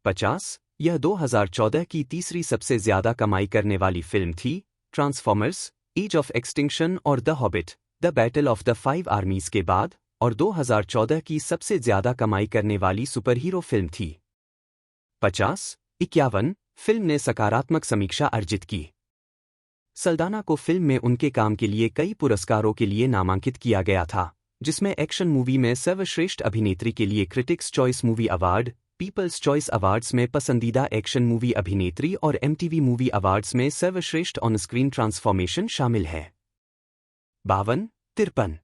50, यह 2014 की तीसरी सबसे ज्यादा कमाई करने वाली फिल्म थी। ट्रांसफॉर्मर्स, एज ऑफ एक्सटिंक्शन और the hobbit, the battle of the 5 आर्मीज के बाद और 2014 की सबसे ज्यादा कमाई करने वाली सुपरहीरो फिल्म थी। 50, 51, फिल्म ने सकारात्मक समीक्षा अर्जित की। सल्दाना को फिल्म में उनके काम के लिए कई पुरस्कारों के लिए नामांकित किया गया था, जिसमें एक्शन मूवी में सर्वश्रेष्ठ अभिनेत्री के लिए critics choice movie award, people's choice awards में पसंदीदा एक्शन मूवी अभिनेत्री और MTV मूवी अवार्ड्स में सर्वश्रेष्ठ ऑन स्क्रीन ट्रांसफॉर्मेशन शामिल है। 52, 53,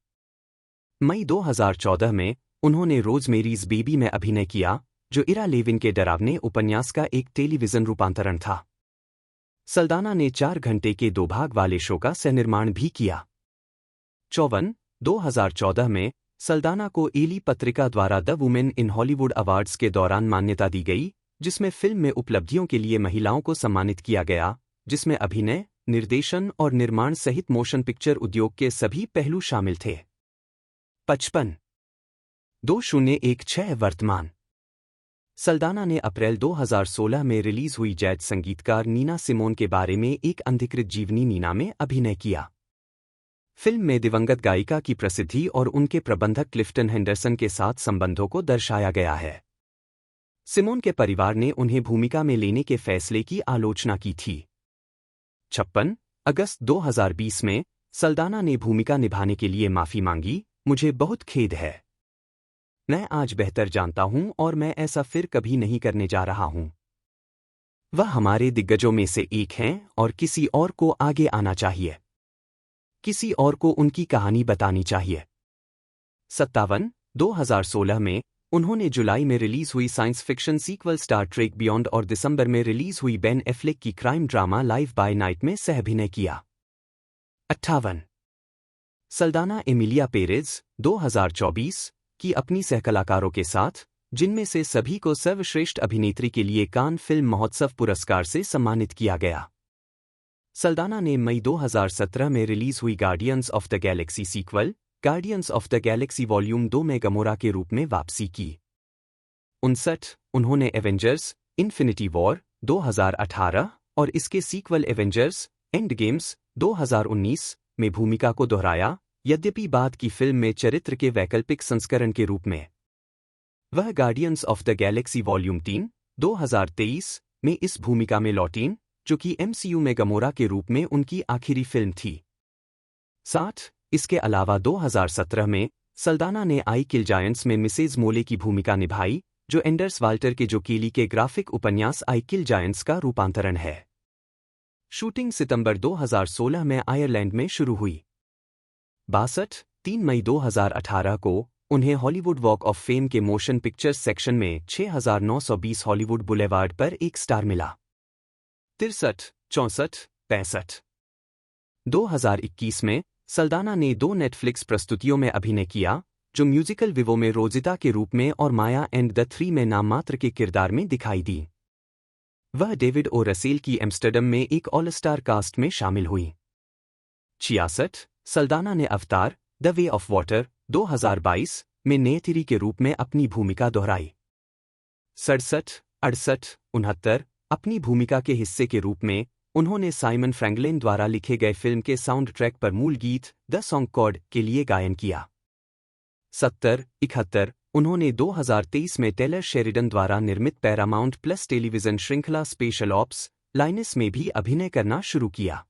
मई 2014 में उन्होंने रोज़मेरीज बेबी में अभिनय किया, जो इरा लेविन के डरावने उपन्यास का एक टेलीविजन रूपांतरण था। सल्दाना ने 4 घंटे के 2 भाग वाले शो का सह-निर्माण भी किया। 54, 2014 में सल्दाना को एली पत्रिका द्वारा the women in Hollywood awards के दौरान मान्यता दी गई, जिसमें फिल्म में उपलब्धियों के लिए महिलाओं को सम्मानित किया गया, जिसमें अभिनय, निर्देशन और निर्माण सहित मोशन पिक्चर उद्योग के सभी पहलू शामिल थे। 55, 2016 वर्तमान। सल्दाना ने अप्रैल 2016 में रिलीज हुई जैज संगीतकार नीना सिमोन के बारे में एक अनधिकृत जीवनी नीना में अभिनय किया। फिल्म में दिवंगत गायिका की प्रसिद्धि और उनके प्रबंधक क्लिफ्टन हेंडरसन के साथ संबंधों को दर्शाया गया है। सिमोन के परिवार ने उन्हें भूमिका में लेने के फैसले की आलोचना की थी। 56, अगस्त 2020 में सल्दाना ने भूमिका निभाने के लिए माफी मांगी। मुझे बहुत खेद है। मैं आज बेहतर जानता हूं और मैं ऐसा फिर कभी नहीं करने जा रहा हूं। वह हमारे दिग्गजों में से एक हैं और किसी और को आगे आना चाहिए। किसी और को उनकी कहानी बतानी चाहिए। 57, 2016 में उन्होंने जुलाई में रिलीज हुई science fiction sequel Star Trek Beyond और दिसंबर में रिलीज हुई बेन एफ्लेक की crime drama Live by Night में सह-अभिनय किया। 58, सल्दाना एमिलिया पेरेज 2024 की अपनी सहकलाकारों के साथ, जिनमें से सभी को सर्वश्रेष्ठ अभिनेत्री के लिए कान फिल्म महोत्सव पुरस्कार से सम्मानित किया गया। सल्दाना ने मई 2017 में रिलीज हुई Guardians of the Galaxy sequel, Guardians of the Galaxy volume 2 में गमोरा के रूप में वापसी की। 59, उन्होंने एवेंजर्स, इन्फिनिटी वॉर 2018 और इसके सीक्वल एवेंजर्स, एंड गेम्स 2019 में भूमिका को दोहराया, यद्यपि बाद की फिल्म में चरित्र के वैकल्पिक संस्करण के रूप में। वह guardians of the Galaxy volume 3, 2023 में इस भूमिका में लौटीं, जो कि MCU में गमोरा के रूप में उनकी आखिरी फिल्म थी। 60, इसके अलावा 2017 में सल्दाना ने आई किल जायंट्स में मिसेज मोले की भूमिका निभाई, जो एंडर्स वाल्टर के जो केली के ग्राफिक उपन्यास आई किल जायंट्स का रूपांतरण है। शूटिंग सितंबर 2016 में आयरलैंड में शुरू हुई। 3 मई 2018 को उन्हें हॉलीवुड वॉक ऑफ फेम के मोशन पिक्चर्स सेक्शन में 6920 हॉलीवुड बुलेवार्ड पर एक स्टार मिला। 63, 64, 65। 2021 में सल्दाना ने 2 नेटफ्लिक्स प्रस्तुतियों में अभिनय किया, जो म्यूजिकल विवो में रोजिता के रूप में और माया एंड द 3 में नाममात्र के किरदार में दिखाई दी। वह डेविड ओ रसेल की एम्स्टर्डम में एक ऑल स्टार कास्ट में शामिल हुई। 66, सल्दाना ने अवतार द वे ऑफ वाटर 2022 में नेयतिरी के रूप में अपनी भूमिका दोहराई। 67, 68, 69 अपनी भूमिका के हिस्से के रूप में उन्होंने साइमन फ्रैंकलिन द्वारा लिखे गए फिल्म के साउंड ट्रैक पर मूल गीत द सॉन्ग कॉर्ड के लिए गायन किया। 70, 71 उन्होंने 2023 में टेलर शेरिडन द्वारा निर्मित पैरामाउंट प्लस टेलीविजन श्रृंखला स्पेशल ऑप्स लाइनस में भी अभिनय करना शुरू किया।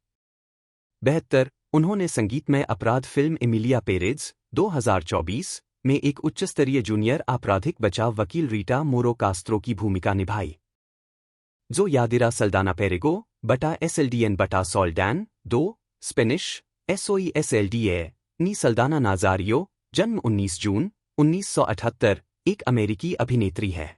72 उन्होंने संगीतमय अपराध फिल्म एमिलिया पेरेज 2024 में एक उच्चस्तरीय जूनियर आपराधिक बचाव वकील रीटा मोरो कास्त्रो की भूमिका निभाई। जो यादिरा सल्दाना पेरेगो बटा SLDN बटा सोल्डैन 2 स्पेनिश SOESLDA नी सल्दाना नाजारियो जन्म 19 जून 1978 एक अमेरिकी अभिनेत्री है।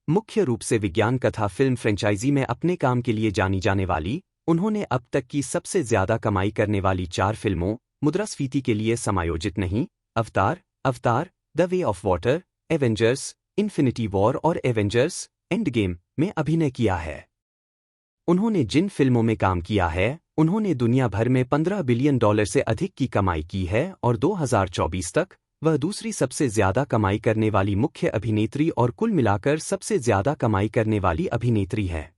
मुख्य रूप से विज्ञान कथा फिल्म फ्रेंचाइजी में अपने काम के लिए जानी जाने वाली, उन्होंने अब तक की सबसे ज्यादा कमाई करने वाली 4 फिल्मों मुद्रास्फीति के लिए समायोजित नहीं, अवतार, the way of water, Avengers, infinity war और एवेंजर्स एंड गेम में अभिनय किया है। उन्होंने जिन फिल्मों में काम किया है, उन्होंने दुनिया भर में $15 बिलियन से अधिक की कमाई की है और 2024 तक वह दूसरी सबसे ज्यादा कमाई करने वाली मुख्य अभिनेत्री और कुल मिलाकर सबसे ज्यादा कमाई करने वाली अभिनेत्री है।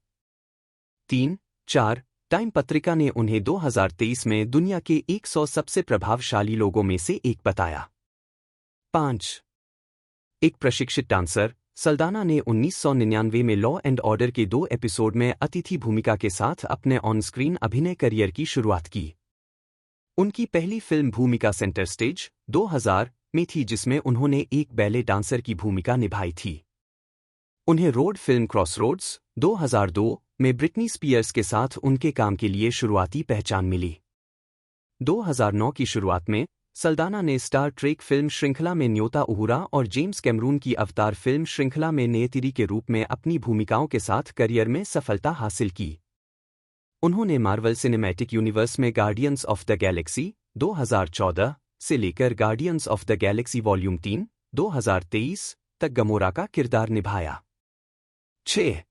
3, 4 टाइम पत्रिका ने उन्हें 2023 में दुनिया के 100 सबसे प्रभावशाली लोगों में से एक बताया। 5 एक प्रशिक्षित डांसर, सल्दाना ने 1999 में लॉ एंड ऑर्डर के 2 एपिसोड में अतिथि भूमिका के साथ अपने ऑन स्क्रीन अभिनय करियर की शुरुआत की। उनकी पहली फिल्म भूमिका सेंटर स्टेज 2000 में थी, जिसमें उन्होंने एक बैले डांसर की भूमिका निभाई थी। उन्हें रोड फिल्म क्रॉसरोड्स 2002 में ब्रिटनी स्पीयर्स के साथ उनके काम के लिए शुरुआती पहचान मिली। 2009 की शुरुआत में सल्दाना ने स्टार ट्रेक फिल्म श्रृंखला में न्योता उहुरा और जेम्स कैमरून की अवतार फिल्म श्रृंखला में नेयतिरी के रूप में अपनी भूमिकाओं के साथ करियर में सफलता हासिल की। उन्होंने मार्वल सिनेमैटिक यूनिवर्स में गार्डियंस ऑफ द गैलेक्सी 2014 से लेकर guardians of the Galaxy volume 3 2023 तक गमोरा का किरदार निभाया। 6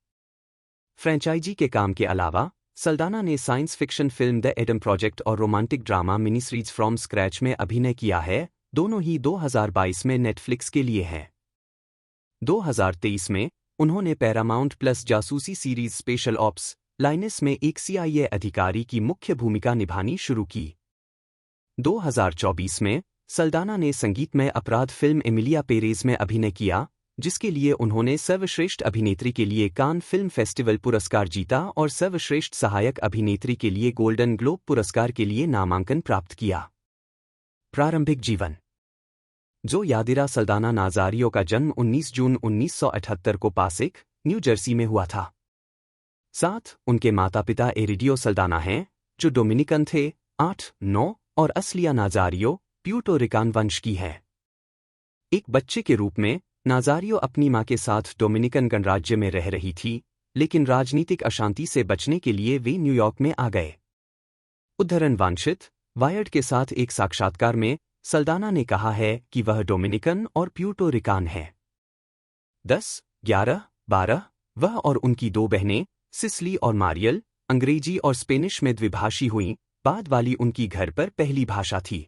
फ्रेंचाइजी के काम के अलावा सल्दाना ने science fiction film the Adam project और romantic drama mini series from scratch में अभिनय किया है, दोनों ही 2022 में नेटफ्लिक्स के लिए हैं। 2023 में उन्होंने पैरामाउंट प्लस जासूसी सीरीज स्पेशल ऑप्स लाइनस में एक CIA अधिकारी की मुख्य भूमिका निभानी शुरू की। 2024 में सल्दाना ने संगीतमय अपराध फिल्म एमिलिया पेरेज में अभिनय किया, जिसके लिए उन्होंने सर्वश्रेष्ठ अभिनेत्री के लिए कान फिल्म फेस्टिवल पुरस्कार जीता और सर्वश्रेष्ठ सहायक अभिनेत्री के लिए गोल्डन ग्लोब पुरस्कार के लिए नामांकन प्राप्त किया। प्रारंभिक जीवन। जो यादिरा सल्दाना नाजारियो का जन्म 19 जून 1978 को पासिक, न्यू जर्सी में हुआ था। 7 उनके माता पिता एरिडियो सल्दाना हैं, जो डोमिनिकन थे। 8, 9 और असलिया नाजारियो प्यूर्टो रिकान वंश की है। एक बच्चे के रूप में नाजारियो अपनी मां के साथ डोमिनिकन गणराज्य में रह रही थी, लेकिन राजनीतिक अशांति से बचने के लिए वे न्यूयॉर्क में आ गए। उद्धरण वांछित वायर्ड के साथ एक साक्षात्कार में सल्दाना ने कहा है कि वह डोमिनिकन और प्यूर्टो रिकान है। 10, 11, 12 वह और उनकी 2 बहनें सिसली और मारियल अंग्रेजी और स्पेनिश में द्विभाषी हुईं, बाद वाली उनकी घर पर पहली भाषा थी।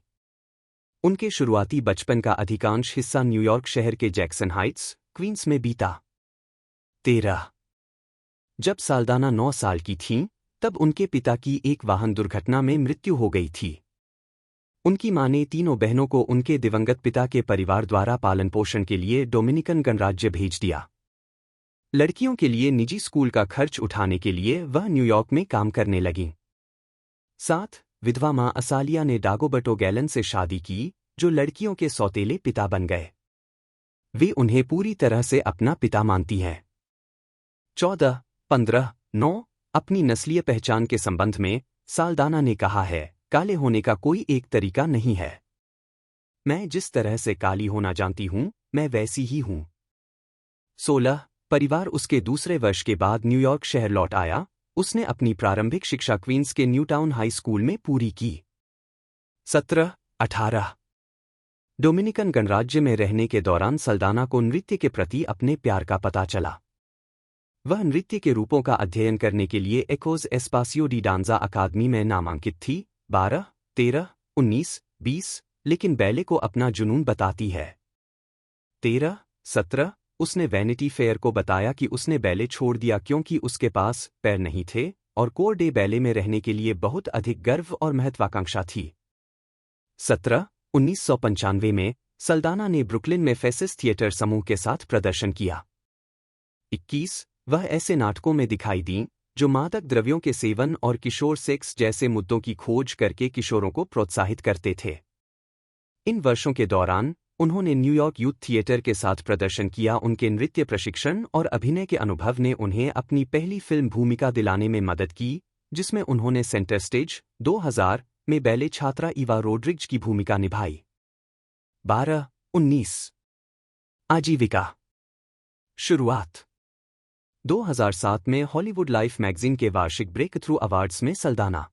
उनके शुरुआती बचपन का अधिकांश हिस्सा न्यूयॉर्क शहर के जैक्सन हाइट्स, क्वींस में बीता। 13 जब सल्दाना 9 साल की थीं, तब उनके पिता की एक वाहन दुर्घटना में मृत्यु हो गई थी। उनकी मां ने तीनों बहनों को उनके दिवंगत पिता के परिवार द्वारा पालन पोषण के लिए डोमिनिकन गणराज्य भेज दिया। लड़कियों के लिए निजी स्कूल का खर्च उठाने के लिए वह न्यूयॉर्क में काम करने लगीं। 7 विधवा मां असालिया ने डागोबर्टो गैलन से शादी की, जो लड़कियों के सौतेले पिता बन गए। वे उन्हें पूरी तरह से अपना पिता मानती हैं। 14, 15, 9 अपनी नस्लीय पहचान के संबंध में साल्दाना ने कहा है, काले होने का कोई एक तरीका नहीं है। मैं जिस तरह से काली होना जानती हूं, मैं वैसी ही हूं। 16, परिवार उसके दूसरे वर्ष के बाद न्यूयॉर्क शहर लौट आया। उसने अपनी प्रारंभिक शिक्षा क्वींस के न्यूटाउन हाई स्कूल में पूरी की। 17, 18 डोमिनिकन गणराज्य में रहने के दौरान सल्दाना को नृत्य के प्रति अपने प्यार का पता चला। वह नृत्य के रूपों का अध्ययन करने के लिए एकोज एस्पासियो डी डांजा अकादमी में नामांकित थी। 12, 13, 19, 20 लेकिन बैले को अपना जुनून बताती है। 13, 17 उसने वैनिटी फेयर को बताया कि उसने बैले छोड़ दिया क्योंकि उसके पास पैर नहीं थे और कोर डे बैले में रहने के लिए बहुत अधिक गर्व और महत्वाकांक्षा थी। 17, 1995 में सल्दाना ने ब्रुकलिन में फेसिस थिएटर समूह के साथ प्रदर्शन किया। 21, वह ऐसे नाटकों में दिखाई दी जो मादक द्रव्यों के सेवन और किशोर सेक्स जैसे मुद्दों की खोज करके किशोरों को प्रोत्साहित करते थे। इन वर्षों के दौरान उन्होंने न्यूयॉर्क यूथ थिएटर के साथ प्रदर्शन किया। उनके नृत्य प्रशिक्षण और अभिनय के अनुभव ने उन्हें अपनी पहली फिल्म भूमिका दिलाने में मदद की, जिसमें उन्होंने सेंटर स्टेज 2000 में बैले छात्रा ईवा रोड्रिग्ज की भूमिका निभाई। 12, 19 आजीविका शुरुआत 2007 में हॉलीवुड लाइफ मैगजीन के वार्षिक ब्रेक थ्रू अवार्ड्स में सल्दाना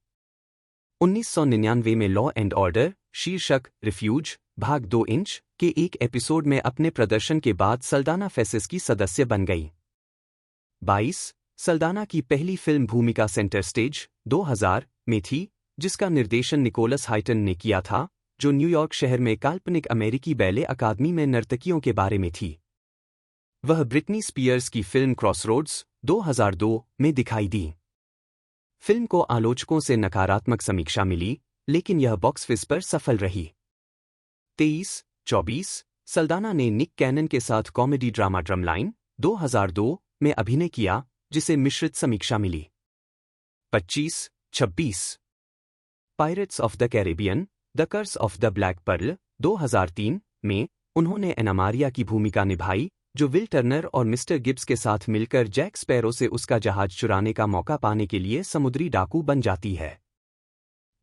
1999 में लॉ एंड ऑर्डर शीर्षक रिफ्यूज भाग 2 इंच के एक एपिसोड में अपने प्रदर्शन के बाद सल्दाना फेसिस की सदस्य बन गई। 22 सल्दाना की पहली फिल्म भूमिका सेंटर स्टेज 2000 में थी, जिसका निर्देशन निकोलस हाइटन ने किया था, जो न्यूयॉर्क शहर में काल्पनिक अमेरिकी बैले अकादमी में नर्तकियों के बारे में थी। वह ब्रिटनी स्पीयर्स की फिल्म क्रॉसरोड्स 2002 में दिखाई दी। फिल्म को आलोचकों से नकारात्मक समीक्षा मिली, लेकिन यह बॉक्स ऑफिस पर सफल रही। 23, 24 सल्दाना ने निक कैनन के साथ कॉमेडी ड्रामा ड्रमलाइन 2002 में अभिनय किया, जिसे मिश्रित समीक्षा मिली। 25, 26 Pirates of the Caribbean The Curse of the Black Pearl 2003 में उन्होंने एना मारिया की भूमिका निभाई, जो विल टर्नर और मिस्टर गिब्स के साथ मिलकर जैक स्पैरो से उसका जहाज चुराने का मौका पाने के लिए समुद्री डाकू बन जाती है।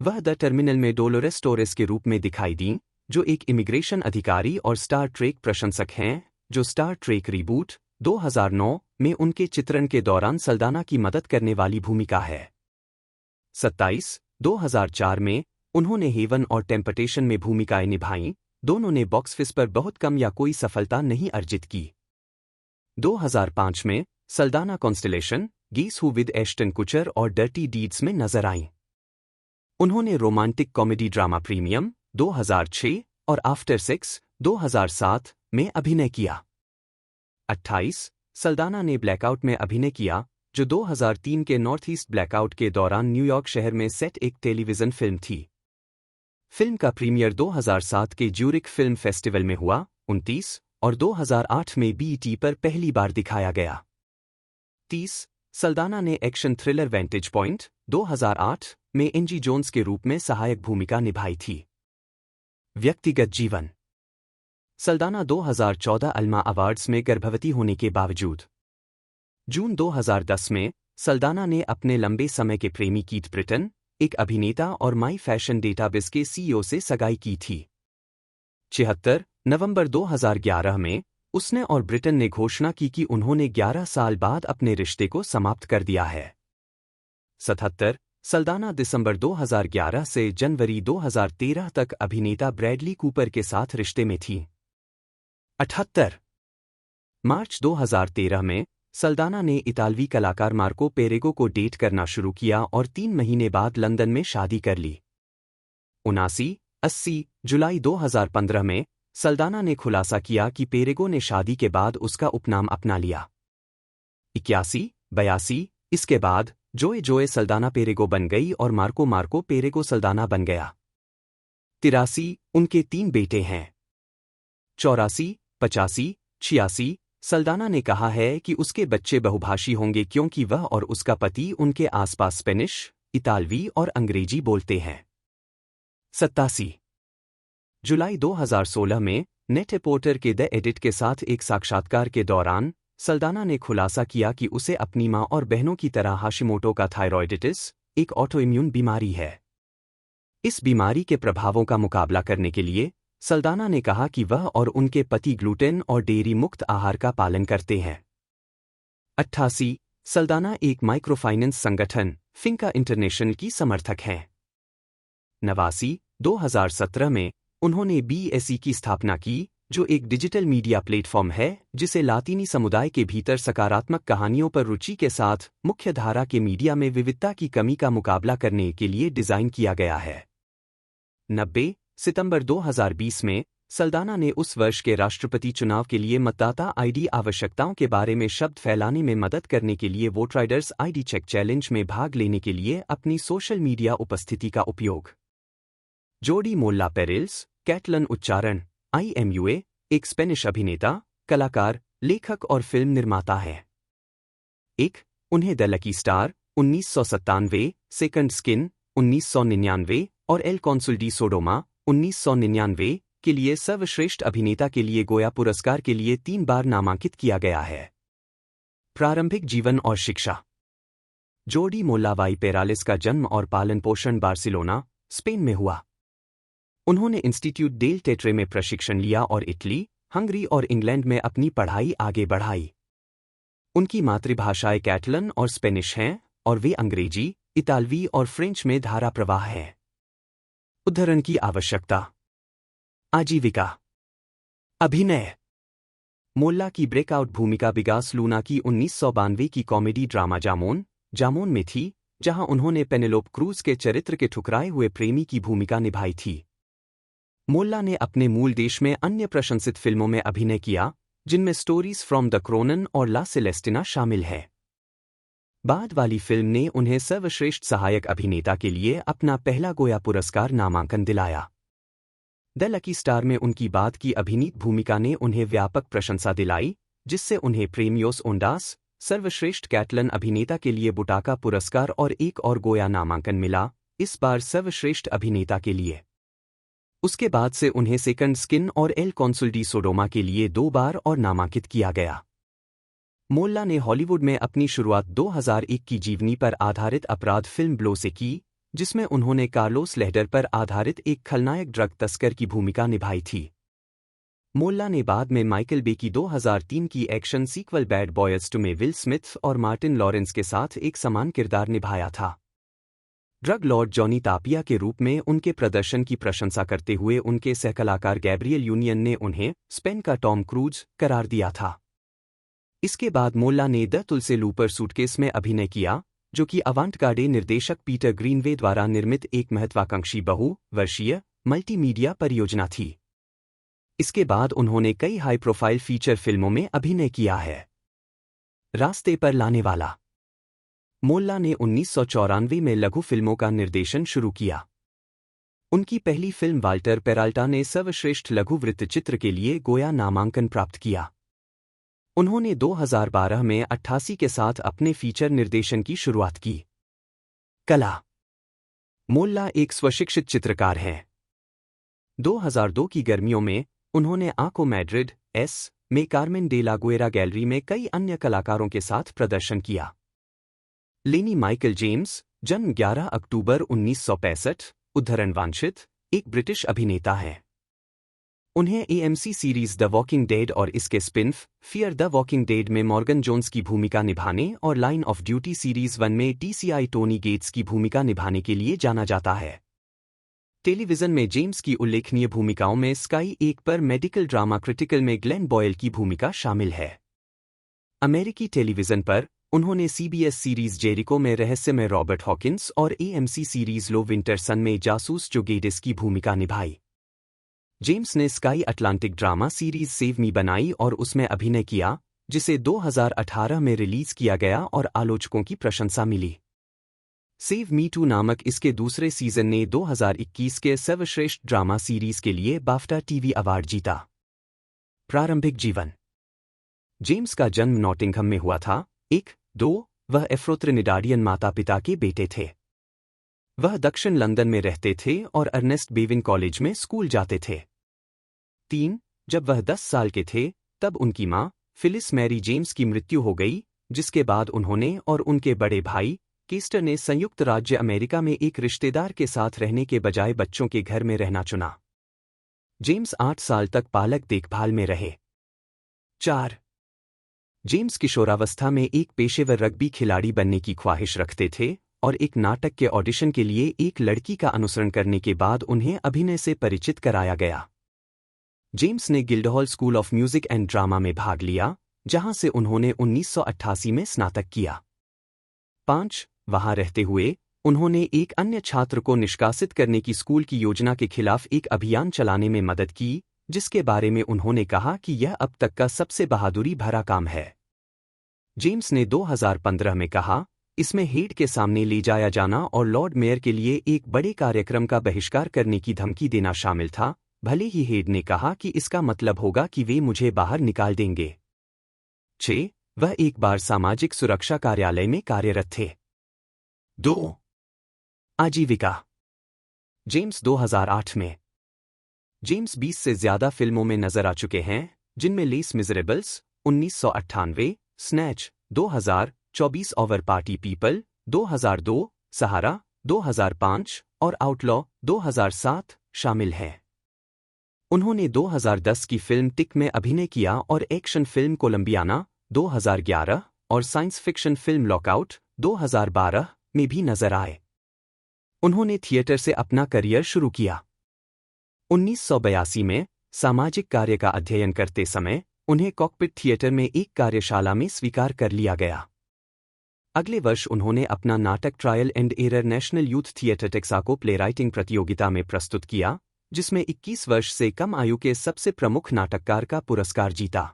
वह द टर्मिनल में डोलोरेस टोरेस के रूप में दिखाई दी, जो एक इमिग्रेशन अधिकारी और स्टार ट्रेक प्रशंसक हैं, जो स्टार ट्रेक रिबूट 2009 में उनके चित्रण के दौरान सल्दाना की मदद करने वाली भूमिका है। 27, 2004 में उन्होंने हेवन और टेम्पटेशन में भूमिकाएं निभाईं, दोनों ने बॉक्स ऑफिस पर बहुत कम या कोई सफलता नहीं अर्जित की। 2005 में सल्दाना कॉन्स्टेलेशन गीस हू विद एश्टन कुचर और डर्टी डीड्स में नजर आईं। उन्होंने रोमांटिक कॉमेडी ड्रामा प्रीमियम 2006 और आफ्टर सेक्स 2007 में अभिनय किया। 28 सल्दाना ने ब्लैकआउट में अभिनय किया, जो 2003 के नॉर्थ ईस्ट ब्लैकआउट के दौरान न्यूयॉर्क शहर में सेट एक टेलीविजन फिल्म थी। फिल्म का प्रीमियर 2007 के ज्यूरिक फिल्म फेस्टिवल में हुआ। 29 और 2008 में बीईटी पर पहली बार दिखाया गया। 30 सल्दाना ने एक्शन थ्रिलर वेंटेज पॉइंट 2008 में एंजी जोन्स के रूप में सहायक भूमिका निभाई थी। व्यक्तिगत जीवन सल्दाना 2014 अल्मा अवार्ड्स में गर्भवती होने के बावजूद जून 2010 में सल्दाना ने अपने लंबे समय के प्रेमी कीथ ब्रिटन, एक अभिनेता और माई फैशन डेटाबेस के सीईओ से सगाई की थी। 76 नवंबर 2011 में उसने और ब्रिटन ने घोषणा की कि उन्होंने 11 साल बाद अपने रिश्ते को समाप्त कर दिया है। 77 सल्दाना दिसंबर 2011 से जनवरी 2013 तक अभिनेता ब्रैडली कूपर के साथ रिश्ते में थी। 78 मार्च 2013 में सल्दाना ने इतालवी कलाकार मार्को पेरेगो को डेट करना शुरू किया और 3 महीने बाद लंदन में शादी कर ली। 79-80 जुलाई 2015 में सल्दाना ने खुलासा किया कि पेरेगो ने शादी के बाद उसका उपनाम अपना लिया। 81-82 इसके बाद जोए सल्दाना पेरेगो बन गई और मार्को पेरेगो सल्दाना बन गया। 83 उनके 3 बेटे हैं। 84-85 86 सल्दाना ने कहा है कि उसके बच्चे बहुभाषी होंगे क्योंकि वह और उसका पति उनके आसपास स्पेनिश, इतालवी और अंग्रेजी बोलते हैं। 87 जुलाई 2016 में नेट रिपोर्टर के द एडिट के साथ एक साक्षात्कार के दौरान सल्दाना ने खुलासा किया कि उसे अपनी मां और बहनों की तरह हाशिमोटो का थायरॉइडिटिस, एक ऑटोइम्यून बीमारी है। इस बीमारी के प्रभावों का मुकाबला करने के लिए सल्दाना ने कहा कि वह और उनके पति ग्लूटेन और डेयरी मुक्त आहार का पालन करते हैं। 88 सल्दाना एक माइक्रोफाइनेंस संगठन फिंका इंटरनेशनल की समर्थक हैं। 89 2017 में उन्होंने BSE की स्थापना की, जो एक डिजिटल मीडिया प्लेटफॉर्म है जिसे लातीनी समुदाय के भीतर सकारात्मक कहानियों पर रुचि के साथ मुख्यधारा के मीडिया में विविधता की कमी का मुकाबला करने के लिए डिजाइन किया गया है। 90 सितंबर 2020 में सल्दाना ने उस वर्ष के राष्ट्रपति चुनाव के लिए मतदाता ID आवश्यकताओं के बारे में शब्द फैलाने में मदद करने के लिए वोटराइडर्स ID चेक चैलेंज में भाग लेने के लिए अपनी सोशल मीडिया उपस्थिति का उपयोग। जोडी मोल्ला पेरेल्स, कैटलन उच्चारण, IMUA, एक स्पेनिश अभिनेता, कलाकार, लेखक और फिल्म निर्माता है। 1 उन्हें the lucky star 1997, second skin 1999 और एल कॉन्सुल डी सोडोमा 1999 के लिए सर्वश्रेष्ठ अभिनेता के लिए गोया पुरस्कार के लिए 3 बार नामांकित किया गया है। प्रारंभिक जीवन और शिक्षा। जोडी मोल्ला वाई पेरालिस का जन्म और पालन पोषण बार्सिलोना, स्पेन में हुआ। उन्होंने इंस्टीट्यूट डेल टेट्रे में प्रशिक्षण लिया और इटली, हंगरी और इंग्लैंड में अपनी पढ़ाई आगे बढ़ाई। उनकी मातृभाषाएं कैटलन और स्पेनिश हैं और वे अंग्रेजी, इतालवी और फ्रेंच में धारा प्रवाह है। उद्धरण की आवश्यकता। आजीविका। अभिनय। मोल्ला की ब्रेकआउट भूमिका बिगास लूना की 1992 की कॉमेडी ड्रामा जामोन में थी, जहां उन्होंने पेनेलोप क्रूज के चरित्र के ठुकराए हुए प्रेमी की भूमिका निभाई थी। मोल्ला ने अपने मूल देश में अन्य प्रशंसित फिल्मों में अभिनय किया, जिनमें स्टोरीज फ्रॉम द क्रोनन और ला सेलेस्टिना शामिल है। बाद वाली फिल्म ने उन्हें सर्वश्रेष्ठ सहायक अभिनेता के लिए अपना पहला गोया पुरस्कार नामांकन दिलाया। द लकी स्टार में उनकी बाद की अभिनीत भूमिका ने उन्हें व्यापक प्रशंसा दिलाई, जिससे उन्हें प्रेमियोस ओंडास, सर्वश्रेष्ठ कैटलन अभिनेता के लिए बुटाका पुरस्कार और एक और गोया नामांकन मिला, इस बार सर्वश्रेष्ठ अभिनेता के लिए। उसके बाद से उन्हें सेकंड स्किन और एल कॉन्सुल डी सोडोमा के लिए 2 बार और नामांकित किया गया। मोल्ला ने हॉलीवुड में अपनी शुरुआत 2001 की जीवनी पर आधारित अपराध फिल्म ब्लो से की, जिसमें उन्होंने कार्लोस लेहडर पर आधारित एक खलनायक ड्रग तस्कर की भूमिका निभाई थी। मोल्ला ने बाद में माइकल बे की 2003 की एक्शन सीक्वल बैड बॉयज 2 में विल स्मिथ और मार्टिन लॉरेंस के साथ एक समान किरदार निभाया था। ड्रग लॉर्ड जॉनी तापिया के रूप में उनके प्रदर्शन की प्रशंसा करते हुए उनके सहकलाकार गैब्रियल यूनियन ने उन्हें स्पेन का टॉम क्रूज करार दिया था। इसके बाद मोल्ला ने द तुलसे लूपर सूटकेस में अभिनय किया, जो कि अवांट-गार्डे निर्देशक पीटर ग्रीनवे द्वारा निर्मित एक महत्वाकांक्षी बहु-वर्षीय मल्टीमीडिया परियोजना थी। इसके बाद उन्होंने कई हाई प्रोफाइल फीचर फिल्मों में अभिनय किया है। रास्ते पर लाने वाला। मोल्ला ने 1994 में लघु फिल्मों का निर्देशन शुरू किया। उनकी पहली फिल्म वाल्टर पेराल्टा ने सर्वश्रेष्ठ लघु वृत्तचित्र के लिए गोया नामांकन प्राप्त किया। उन्होंने 2012 में 88 के साथ अपने फीचर निर्देशन की शुरुआत की। कला। मोल्ला एक स्वशिक्षित चित्रकार हैं। 2002 की गर्मियों में उन्होंने आंको मैड्रिड में कार्मेन डे ला गुएरा गैलरी में कई अन्य कलाकारों के साथ प्रदर्शन किया। लेनी माइकल जेम्स, जन्म 11 अक्टूबर 1965, उद्धरण वांछित, एक ब्रिटिश अभिनेता है। उन्हें AMC series the walking dead और इसके spin-off fear the walking dead में मॉर्गन जोन्स की भूमिका निभाने और लाइन ऑफ ड्यूटी सीरीज 1 में TCI टोनी गेट्स की भूमिका निभाने के लिए जाना जाता है। टेलीविजन में जेम्स की उल्लेखनीय भूमिकाओं में स्काई 1 पर मेडिकल ड्रामा क्रिटिकल में ग्लेन बॉयल की भूमिका शामिल है। अमेरिकी टेलीविजन पर उन्होंने CBS सीरीज जेरिको में रहस्य में रॉबर्ट हॉकिंस और AMC सीरीज लो विंटर सन में जासूस जो गेडिस की भूमिका निभाई। जेम्स ने sky Atlantic drama series save me बनाई और उसमें अभिनय किया, जिसे 2018 में रिलीज किया गया और आलोचकों की प्रशंसा मिली। सेव मी 2 नामक इसके दूसरे सीजन ने 2021 के सर्वश्रेष्ठ ड्रामा सीरीज के लिए बाफ्टा टीवी अवार्ड जीता। प्रारंभिक जीवन। जेम्स का जन्म नॉटिंघम में हुआ था। 1-2 वह एफ्रो-त्रिनिडाडियन माता-पिता के बेटे थे। वह दक्षिण लंदन में रहते थे और अर्नेस्ट बेविन कॉलेज में स्कूल जाते थे। 3 जब वह 10 साल के थे तब उनकी मां फिलिस मैरी जेम्स की मृत्यु हो गई, जिसके बाद उन्होंने और उनके बड़े भाई केस्टर ने संयुक्त राज्य अमेरिका में एक रिश्तेदार के साथ रहने के बजाय बच्चों के घर में रहना चुना। जेम्स 8 साल तक पालक देखभाल में रहे। 4. जेम्स किशोरावस्था में एक पेशेवर रग्बी खिलाड़ी बनने की ख्वाहिश रखते थे और एक नाटक के ऑडिशन के लिए एक लड़की का अनुसरण करने के बाद उन्हें अभिनय से परिचित कराया गया। जेम्स ने Guildhall school of music and drama में भाग लिया, जहां से उन्होंने 1988 में स्नातक किया। 5. वहां रहते हुए उन्होंने एक अन्य छात्र को निष्कासित करने की स्कूल की योजना के खिलाफ एक अभियान चलाने में मदद की, जिसके बारे में उन्होंने कहा कि यह अब तक का सबसे बहादुरी भरा काम है। जेम्स ने 2015 में कहा, इसमें हेड के सामने ले जाया जाना और लॉर्ड मेयर के लिए एक बड़े कार्यक्रम का बहिष्कार करने की धमकी देना शामिल था, भले ही हेड ने कहा कि इसका मतलब होगा कि वे मुझे बाहर निकाल देंगे। 6. वह एक बार सामाजिक सुरक्षा कार्यालय में कार्यरत थे। 2. आजीविका। जेम्स 2008 में। जेम्स 20 से ज्यादा फिल्मों में नजर आ चुके हैं, जिनमें less Misérables 1998, snatch 2000, 24 over party people 2002, सहारा 2005 और आउटलॉ 2007 शामिल हैं। उन्होंने 2010 की फिल्म टिक में अभिनय किया और एक्शन फिल्म कोलंबियाना 2011 और साइंस फिक्शन फिल्म लॉकआउट 2012 में भी नजर आए। उन्होंने थिएटर से अपना करियर शुरू किया। 1982 में सामाजिक कार्य का अध्ययन करते समय उन्हें कॉकपिट थिएटर में एक कार्यशाला में स्वीकार कर लिया गया। अगले वर्ष उन्होंने अपना नाटक trial and error national youth theatre Texaco playwriting प्रतियोगिता में प्रस्तुत किया, जिसमें 21 वर्ष से कम आयु के सबसे प्रमुख नाटककार का पुरस्कार जीता।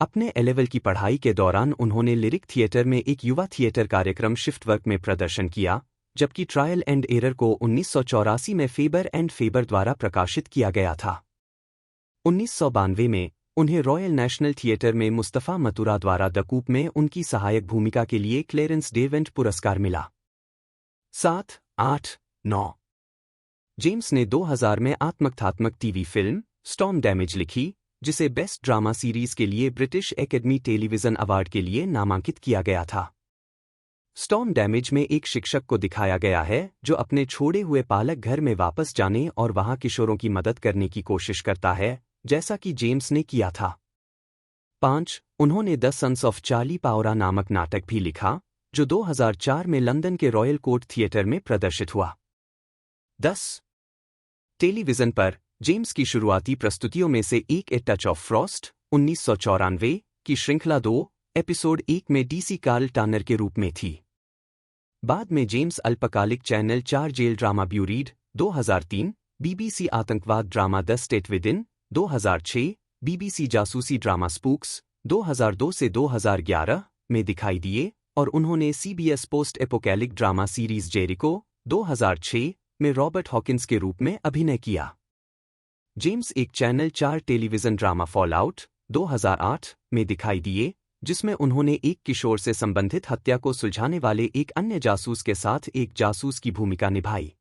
अपने ए-लेवल की पढ़ाई के दौरान उन्होंने लिरिक थिएटर में एक युवा थिएटर कार्यक्रम शिफ्ट वर्क में प्रदर्शन किया, जबकि ट्रायल एंड एरर को 1984 में फेबर एंड फेबर द्वारा प्रकाशित किया गया था। 1992 में उन्हें रॉयल नेशनल थिएटर में मुस्तफा मतुरा द्वारा द कूप में उनकी सहायक भूमिका के लिए क्लेरेंस डेवेंट पुरस्कार मिला। 7, 8, 9 जेम्स ने 2000 में आत्मकथात्मक टीवी फिल्म स्टॉर्म डैमेज लिखी, जिसे बेस्ट ड्रामा सीरीज के लिए ब्रिटिश एकेडमी टेलीविजन अवार्ड के लिए नामांकित किया गया था। स्टॉर्म डैमेज में एक शिक्षक को दिखाया गया है जो अपने छोड़े हुए पालक घर में वापस जाने और वहां किशोरों की मदद करने की कोशिश करता है, जैसा कि जेम्स ने किया था। 5. उन्होंने द सन्स ऑफ चार्ली पाओरा नामक नाटक भी लिखा, जो 2004 में लंदन के रॉयल कोर्ट थिएटर में प्रदर्शित हुआ। 10. टेलीविजन पर जेम्स की शुरुआती प्रस्तुतियों में से एक ए टच ऑफ फ्रॉस्ट 1994 की श्रृंखला 2 एपिसोड 1 में डीसी कार्ल टर्नर के रूप में थी। बाद में जेम्स अल्पकालिक channel 4 jail drama buried 2003, BBC आतंकवाद drama the state within 2006, BBC जासूसी ड्रामा स्पूक्स 2002 से 2011 में दिखाई दिए और उन्होंने CBS post apocalyptic drama series Jericho 2006 में रॉबर्ट हॉकिंस के रूप में अभिनय किया। जेम्स एक चैनल 4 टेलीविजन ड्रामा फॉलआउट 2008 में दिखाई दिए, जिसमें उन्होंने एक किशोर से संबंधित हत्या को सुलझाने वाले एक अन्य जासूस के साथ एक जासूस की भूमिका निभाई।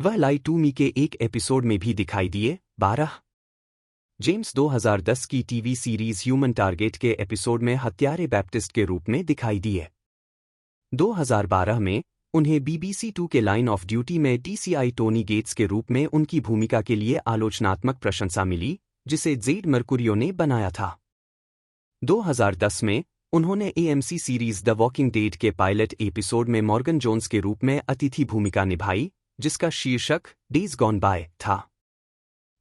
वह लाई टू मी के एक एपिसोड में भी दिखाई दिए। 12. जेम्स 2010 की टीवी सीरीज ह्यूमन टारगेट के एपिसोड में हत्यारे बैप्टिस्ट के रूप में दिखाई दिए। 2012 में उन्हें BBC 2 के लाइन ऑफ ड्यूटी में DCI टोनी गेट्स के रूप में उनकी भूमिका के लिए आलोचनात्मक प्रशंसा मिली, जिसे जेड मर्कुरियो ने बनाया था। 2010 में उन्होंने AMC series the walking dead के पायलट एपिसोड में मॉर्गन जोन्स के रूप में अतिथि भूमिका निभाई, जिसका शीर्षक डेज गॉन बाय था।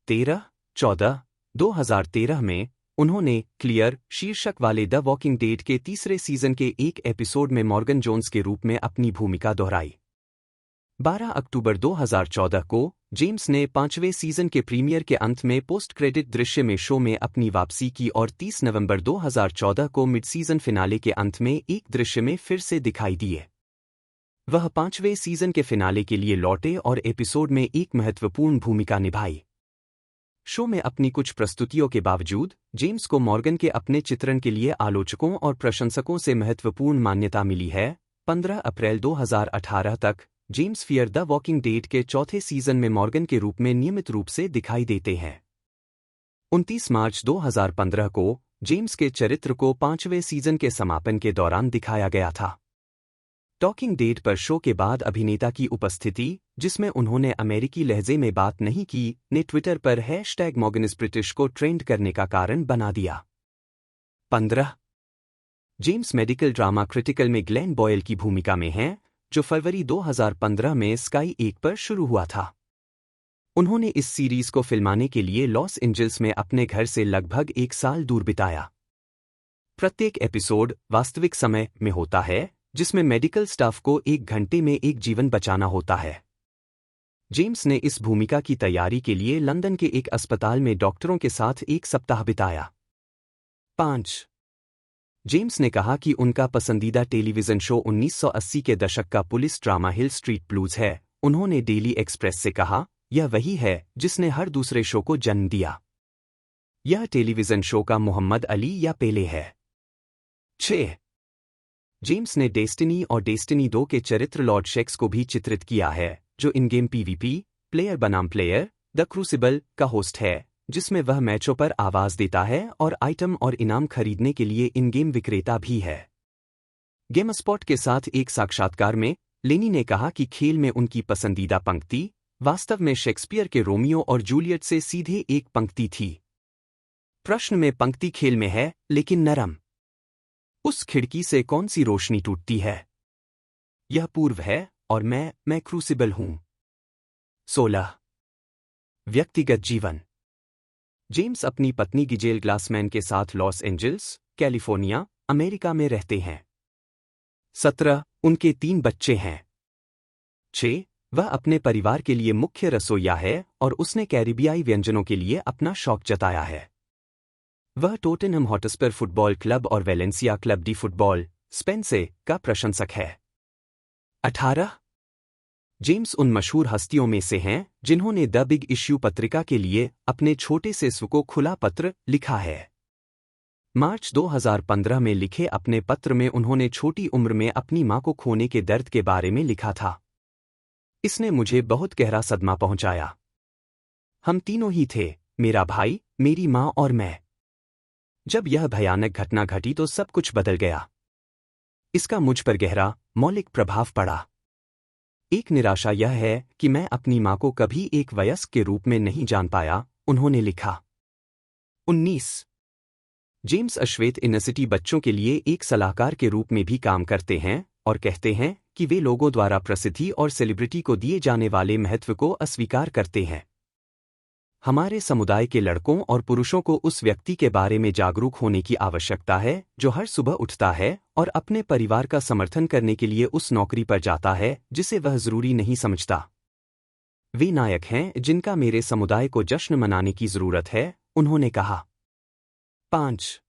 13-14 2013 में उन्होंने क्लियर शीर्षक वाले द वॉकिंग डेड के तीसरे सीजन के एक एपिसोड में मॉर्गन जोन्स के रूप में अपनी भूमिका दोहराई। 12 अक्टूबर 2014 को जेम्स ने 5वें सीजन के प्रीमियर के अंत में पोस्ट क्रेडिट दृश्य में शो में अपनी वापसी की और 30 नवंबर 2014 को मिड सीजन फिनाले के अंत में एक दृश्य में फिर से दिखाई दिए। वह 5वें सीजन के फिनाले के लिए लौटे और एपिसोड में एक महत्वपूर्ण भूमिका निभाई। शो में अपनी कुछ प्रस्तुतियों के बावजूद जेम्स को मॉर्गन के अपने चित्रण के लिए आलोचकों और प्रशंसकों से महत्वपूर्ण मान्यता मिली है। 15 अप्रैल 2018 तक James fear the walking dead के चौथे सीजन में मॉर्गन के रूप में नियमित रूप से दिखाई देते हैं। 29 मार्च 2015 को जेम्स के चरित्र को 5वें सीजन के समापन के दौरान दिखाया गया था। टॉकिंग डेड पर शो के बाद अभिनेता की उपस्थिति, जिसमें उन्होंने अमेरिकी लहजे में बात नहीं की, ने ट्विटर पर #MorganIsBritish को ट्रेंड करने का कारण बना दिया। 15 जेम्स मेडिकल ड्रामा क्रिटिकल में ग्लेन बॉयल की भूमिका में हैं, जो फरवरी 2015 में स्काई 1 पर शुरू हुआ था। उन्होंने इस सीरीज को फिल्माने के लिए लॉस एंजल्स में अपने घर से लगभग 1 साल दूर बिताया। प्रत्येक एपिसोड वास्तविक समय में होता है, जिसमें मेडिकल स्टाफ को 1 घंटे में एक जीवन बचाना होता है। जेम्स ने इस भूमिका की तैयारी के लिए लंदन के एक अस्पताल में डॉक्टरों के साथ 1 सप्ताह बिताया। 5 जेम्स ने कहा कि उनका पसंदीदा टेलीविजन शो 1980 के दशक का पुलिस ड्रामा हिल स्ट्रीट ब्लूज है। उन्होंने डेली एक्सप्रेस से कहा, यह वही है जिसने हर दूसरे शो को जन्म दिया। यह टेलीविजन शो का मोहम्मद अली या पेले है। 6 जेम्स ने डेस्टिनी और डेस्टिनी 2 के चरित्र लॉर्ड शेक्स को भी चित्रित किया है, जो इन गेम पीवीपी प्लेयर बनाम प्लेयर द क्रूसिबल का होस्ट है, जिसमें वह मैचों पर आवाज देता है और आइटम और इनाम खरीदने के लिए इन गेम विक्रेता भी है। गेमस्पॉट के साथ एक साक्षात्कार में लेनी ने कहा कि खेल में उनकी पसंदीदा पंक्ति वास्तव में शेक्सपियर के रोमियो और जूलियट से सीधे एक पंक्ति थी। प्रश्न में पंक्ति खेल में है, लेकिन नरम। उस खिड़की से कौन सी रोशनी टूटती है? यह पूर्व है और मैं क्रूसिबल हूं। 16 व्यक्तिगत जीवन। जेम्स अपनी पत्नी गिजेल ग्लासमैन के साथ लॉस एंजल्स, कैलिफोर्निया, अमेरिका में रहते हैं। 17 उनके 3 बच्चे हैं। 6 वह अपने परिवार के लिए मुख्य रसोइया है और उसने कैरिबियाई व्यंजनों के लिए अपना शौक जताया है। वह टोटेनहम हॉटस्पर फुटबॉल क्लब और Valencia club D football Spain का प्रशंसक है। 18 जेम्स उन मशहूर हस्तियों में से हैं जिन्होंने द बिग इश्यू पत्रिका के लिए अपने छोटे से स्व को खुला पत्र लिखा है। मार्च 2015 में लिखे अपने पत्र में उन्होंने छोटी उम्र में अपनी मां को खोने के दर्द के बारे में लिखा था। इसने मुझे बहुत गहरा सदमा पहुंचाया। हम तीनों ही थे, मेरा भाई, मेरी मां और मैं। जब यह भयानक घटना घटी तो सब कुछ बदल गया। इसका मुझ पर गहरा, मौलिक प्रभाव पड़ा। एक निराशा यह है कि मैं अपनी मां को कभी एक वयस्क के रूप में नहीं जान पाया, उन्होंने लिखा। 19 जेम्स अश्वेत इनसिटी बच्चों के लिए एक सलाहकार के रूप में भी काम करते हैं और कहते हैं कि वे लोगों द्वारा प्रसिद्धि और सेलिब्रिटी को दिए जाने वाले महत्व को अस्वीकार करते हैं। हमारे समुदाय के लड़कों और पुरुषों को उस व्यक्ति के बारे में जागरूक होने की आवश्यकता है जो हर सुबह उठता है और अपने परिवार का समर्थन करने के लिए उस नौकरी पर जाता है जिसे वह जरूरी नहीं समझता। वे नायक हैं जिनका मेरे समुदाय को जश्न मनाने की जरूरत है, उन्होंने कहा। 5